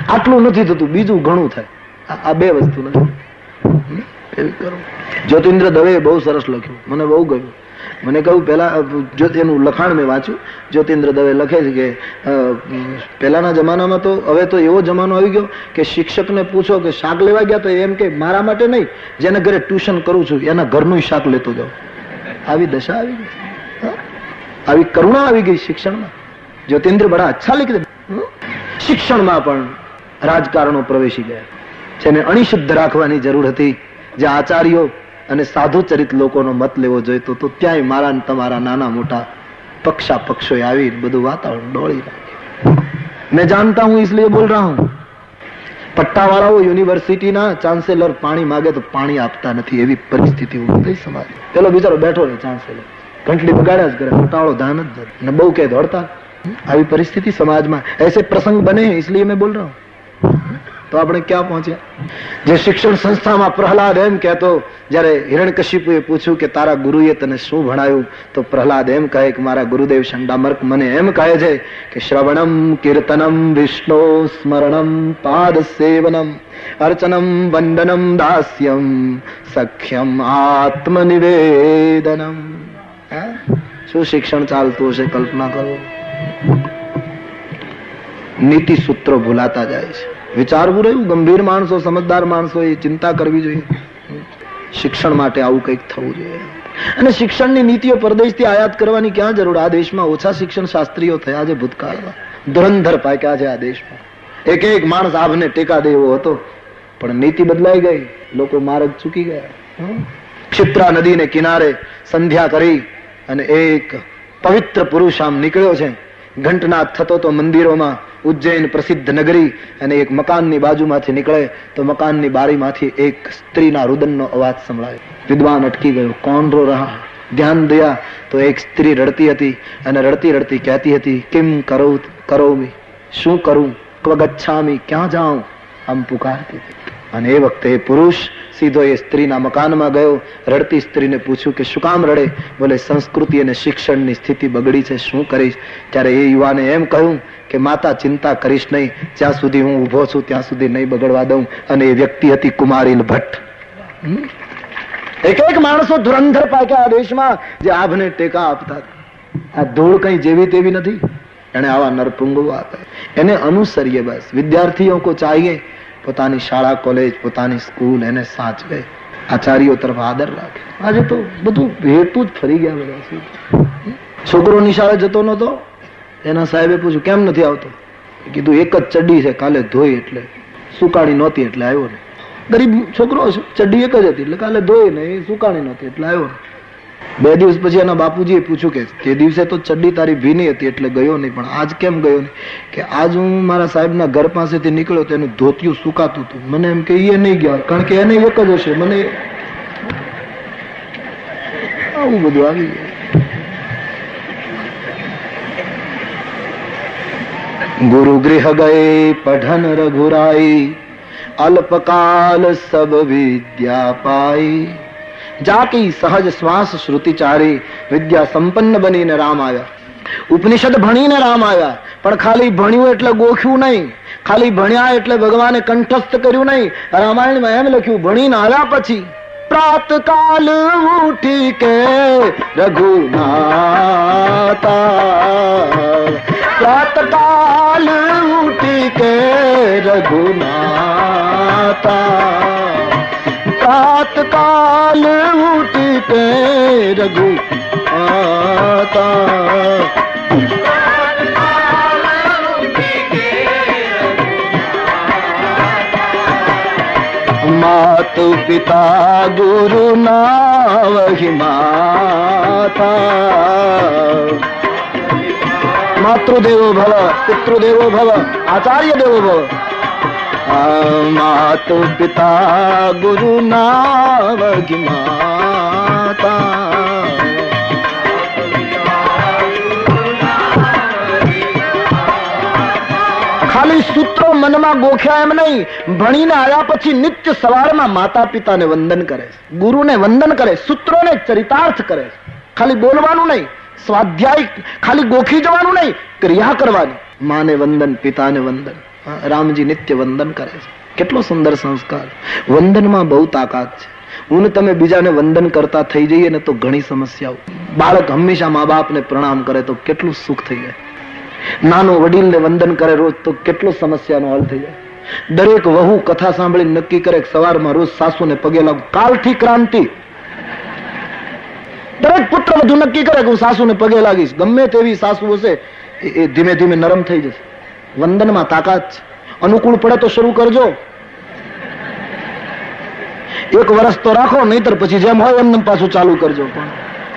S1: આટલું નથી થતું, બીજું ઘણું થાય. આ 2 વસ્તુ નથી. જ્યોતિન્દ્ર દવે બહુ સરસ લખ્યું, મને બહુ ગમ્યું. મને કહ્યું, પેલા એનું લખાણ મેં વાંચ્યું. જ્યોતિન્દ્ર દવે લખે છે કે પહેલાના જમાનામાં તો, હવે તો એવો જમાનો આવી ગયો કે શિક્ષકને પૂછો કે શાક લેવા ગયા તો એમ કે મારા માટે નહીં, જેને ઘરે ટ્યુશન કરું છું એના ઘરનું શાક લેતો જાઉં. આવી દશા આવી ગઈ, આવી કરુણા આવી ગઈ શિક્ષણમાં. જ્યોતિન્દ્ર બડા અચ્છા लिख दे. શિક્ષણમાં પણ રાજકારણો પ્રવેશી ગયા. જેને અણિશુદ્ધ રાખવાની જરૂર હતી, જે આચાર્યો અને સાધુ ચરિત લોકોનો મત લેવો જોઈતો તો ત્યાંય મારા ને તમારા નાના મોટા પક્ષોએ આવી બધું વાતાવરણ ડોળી નાખ્યું. મેં જાણતા હું इसलिए बोल रहा हूं. પટ્ટાવાળાઓ યુનિવર્સિટીના ચાન્સેલર પાણી માગે તો પાણી આપતા નથી, એવી પરિસ્થિતિ ઉભી થઈ સમાજ. પેલો બિચારો બેઠો રહે ચાન્સેલર, ઘંટડી બગાડ્યા જ કરે, પટ્ટાવાળો ધ્યાન જ ધરે ને બહુ કે દોડતા. આવી પરિસ્થિતિ સમાજમાં ऐसे प्रसंग बने हैं, इसलिए मैं बोल रहा हूं. તો આપણે ક્યાં પહોંચ્યા? જે શિક્ષણ સંસ્થામાં પ્રહલાદ એમ કહેતો, જયારે હિરણ્યકશિપુએ પૂછ્યું કે તારા ગુરુએ તને શું ભણાવ્યું, તો પ્રહલાદ એમ કહે કે મારા ગુરુદેવ શંડામર્ક મને એમ કહે છે કે શ્રવણમ કીર્તનમ વિષ્ણુ સ્મરણમ પાદ સેવનમ અર્ચનમ વંદનમ દાસ્યમ સખ્યમ આત્મનિવેદનમ. શું શિક્ષણ ચાલતું હશે, કલ્પના કરો. નીતિ સૂત્રો ભૂલાતા જાય છે. વિચારવું રહ્યું. ગંભીર માણસો, સમજદાર માણસો એ ચિંતા કરવી જોઈએ. શિક્ષણ માટે આવું કંઈક થવું જોઈએ. અને શિક્ષણની નીતિઓ પરદેશથી આયાત કરવાની ક્યાં જરૂર? આ દેશમાં ઓછા શિક્ષણ શાસ્ત્રીઓ થયા છે ભૂતકાળમાં, ધુરંધર પાક્યા છે આ દેશમાં. એક એક માણસ આભને ટેકા દે એવો હતો, પણ નીતિ બદલાઈ ગઈ, લોકો માર્ગ ચૂકી ગયા. ક્ષિપ્રા નદીને કિનારે સંધ્યા કરી અને એક પવિત્ર પુરુષ આમ નીકળ્યો છે. ઘંટનાદ થતો તો મંદિરોમાં, ઉજ્જૈન પ્રસિદ્ધ નગરી, અને એક મકાનની બાજુમાંથી નીકળે તો મકાનની બારીમાંથી એક સ્ત્રીના રુદનનો અવાજ સંભળાયો. વિદ્વાન અટકી ગયો. કોણ રો રહા? ધ્યાન દયા તો એક સ્ત્રી રડતી હતી અને રડતી રડતી કહેતી હતી, કિમ કરોમી, શું કરું, ક્વ ગચ્છામી, ક્યાં જાઉં, આમ પુકારતી હતી. અને એ વખતે એ પુરુષ સીધો એ સ્ત્રીના મકાનમાં ગયો. રડતી સ્ત્રીને પૂછ્યું કે શું કામ રડે? બોલે સંસ્કૃતિ અને શિક્ષણની સ્થિતિ બગડી છે, શું કરીશ? ત્યારે એ યુવાને એમ કહ્યું કે માતા ચિંતા કરીશ નહીં, જ્યાં સુધી હું ઉભો છું ત્યાં સુધી નહીં બગડવા દઉં. અને એ વ્યક્તિ હતી કુમારીલ ભટ્ટ. એક એક માણસો ધુરંધર પાક્યા આ દેશમાં, જે આભને ટેકા આપતા. આ ધૂળ કઈ જેવી તેવી નથી. એને આવા નરપુંગો આપે, એને અનુસરીએ. બસ વિદ્યાર્થીઓ કો ચાહીએ પોતાની શાળા કોલેજ, પોતાની સ્કૂલ એને સાચવે, આચાર્યો તરફ આદર રાખે. આજે તો બધું ભેટું જ ફરી ગયા બધા. છોકરો નિશાળે જતો નતો, એના સાહેબે પૂછ્યું કેમ નથી આવતો? કીધું એક જ ચડ્ડી છે, કાલે ધોઈ એટલે સુકાણી નહોતી એટલે આવ્યો ને. ગરીબ છોકરો છે, ચડ્ડી એક જ હતી એટલે કાલે ધોઈ ને સુકાણી નહોતી એટલે આવ્યો. 2 દિવસ પછી એના બાપુજીએ પૂછ્યું કે તે દિવસે તો ચડ્ડી તારી ભીની હતી એટલે ગયો નહીં, પણ આજ કેમ ગયો નહીં? કે આજ હું મારા સાહેબના ઘર પાસેથી નીકળ્યો તો એનું ધોતિયું સુકાતું હતું. મને એમ કે એ નહીં ગયા, કારણ કે એને એક જ હશે. મને આવું બધું આવી ગયું. ગુરુ ગૃહ ગયે પઢન રઘુરાઈ, અલ્પકાલ સબ વિદ્યા પાઈ. જાકી સહજ શ્વાસ શ્રુતિચારી, વિદ્યા સંપન્ન બનીને રામ આવ્યા. ઉપનિષદ ભણીને રામ આવ્યા, પણ ખાલી ભણ્યું એટલે ગોખ્યું નહીં, ખાલી ભણ્યા એટલે ભગવાને કંઠસ્થ કર્યું નહીં. રામાયણમાં એમ લખ્યું, ભણીને આવ્યા પછી પ્રાતકાલ ઉઠી કે રઘુનાથા, પ્રાતકાલ ઉઠી કે રઘુનાથા, પ્રાતકાલ ઉઠી કે રઘુનાથા. માતુ પિતા ગુરુ નાવહી માતા, માતૃદેવો ભવ, પિતૃદેવો ભવ, આચાર્ય દેવો ભવ. માતુ પિતા ગુરુ નાવહી માતા. ખાલી સૂત્રો મનમાં ગોખ્યા એમ નહીં, ભણીને આવ્યા પછી નિત્ય સવારમાં માતા પિતાને વંદન કરે, ગુરુને વંદન કરે, સૂત્રોને ચરિતાર્થ કરે. ખાલી બોલવાનું નહીં, સ્વાધ્યાય ખાલી ગોખી જવાનું નહીં, ક્રિયા કરવાની. માને વંદન, પિતાને વંદન. રામજી નિત્ય વંદન કરે છે. કેટલો સુંદર સંસ્કાર. વંદનમાં બહુ તાકાત છે. હું તમે બીજાને વંદન કરતા થઈ જઈએ ને તો ઘણી સમસ્યાઓ. બાળક હંમેશા મા બાપને પ્રણામ કરે તો કેટલું સુખ થઈ જાય. નાનો વડીલને વંદન કરે રોજ તો કેટલો સમસ્યાનો હલ થઈ જાય. દરેક વહુ કથા સાંભળીને નક્કી કરે સવારમાં રોજ સાસુને પગે લાગુ. કાલથી ક્રાંતિ. દરેક પુત્ર વધુ નક્કી કરે કે હું સાસુને પગે લાગીશ. ગમે તેવી સાસુ હશે એ ધીમે ધીમે નરમ થઈ જશે. વંદનમાં તાકાત છે. અનુકૂળ પડે તો શરૂ કરજો, 1 વર્ષ તો રાખો, નહીતર પછી જેમ હોય એમને પાછું ચાલુ કરજો. પણ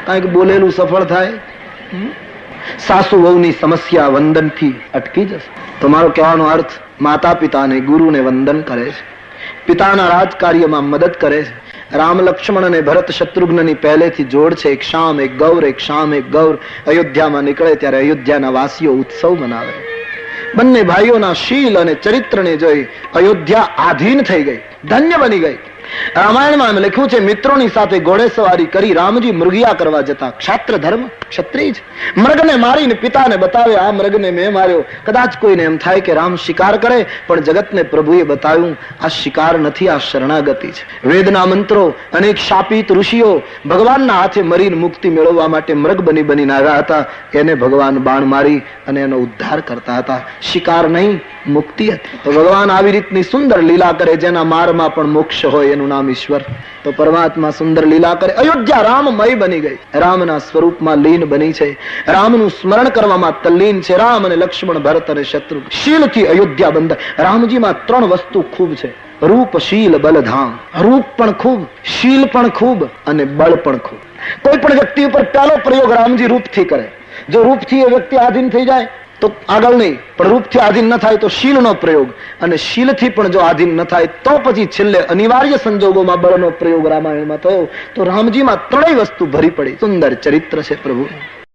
S1: કાંઈક બોલેલું સફળ થાય. સાસુ વહુની સમસ્યા વંદનથી અટકી જશે. તમારો કહેવાનો અર્થ માતા પિતાને ગુરુને વંદન કરે છે, પિતાના રાજકાર્યમાં મદદ કરે છે. રામ લક્ષ્મણ અને ભરત શત્રુઘ્નની પહેલેથી જોડ છે. એક શામ એક ગૌર, એક શામ એક ગૌર. અયોધ્યામાં નીકળે ત્યારે અયોધ્યાના વાસીઓ ઉત્સવ મનાવે. બંને ભાઈઓના શીલ અને ચરિત્રને જોઈ અયોધ્યા આધીન થઈ ગઈ, ધન્ય બની ગઈ. રામાયણમાં એમ લખ્યું છે, મિત્રોની સાથે ઘોડેસવારી કરી રામજી મૃગિયા કરવા જતા. ક્ષાત્ર ધર્મ, ક્ષત્રિય છે. મૃગને મારીને પિતાને બતાવે, આ મૃગને મેં માર્યો. કદાચ કોઈને એમ થાય કે રામ શિકાર કરે, પણ જગતને પ્રભુએ બતાવ્યું આ શિકાર નથી, આ શરણાગતિ છે. વેદના મંત્રો, અનેક શાપિત ઋષિઓ ભગવાનના હાથે મરીને મુક્તિ મેળવવા માટે મૃગ બનીને આવ્યા હતા. એને ભગવાન બાણ મારી અને એનો ઉદ્ધાર કરતા હતા. શિકાર નહીં, મુક્તિ હતી. તો ભગવાન આવી રીતની સુંદર લીલા કરે, જેના મારમાં પણ મોક્ષ હોય, એનું નામ ઈશ્વર. તો પરમાત્મા સુંદર લીલા કરે. અયોધ્યા રામમય બની ગઈ, રામના સ્વરૂપમાં લીન બની છે. રામનું સ્મરણ કરવામાં તલ્લીન છે. રામ અને લક્ષ્મણ, ભરત અને શત્રુઘ્ન. શીલથી અયોધ્યા બંધાય. રામજીમાં 3 વસ્તુ ખૂબ છે: રૂપ, શીલ, બલ, ધામ. રૂપ પણ ખૂબ, શીલ પણ ખૂબ અને બળ પણ ખૂબ. કોઈ પણ વ્યક્તિ ઉપર પહેલો પ્રયોગ રામજી રૂપથી કરે. જો રૂપથી એ વ્યક્તિ આધીન થઈ જાય તો આગળ નહીં, પણ રૂપથી આધીન ન થાય તો શીલનો પ્રયોગ, અને શીલથી પણ જો આધીન ન થાય તો પછી છેલ્લે અનિવાર્ય સંજોગોમાં બળનો પ્રયોગ રામાયણમાં થયો. તો રામજીમાં 3 વસ્તુ ભરી પડી. સુંદર ચરિત્ર છે પ્રભુ.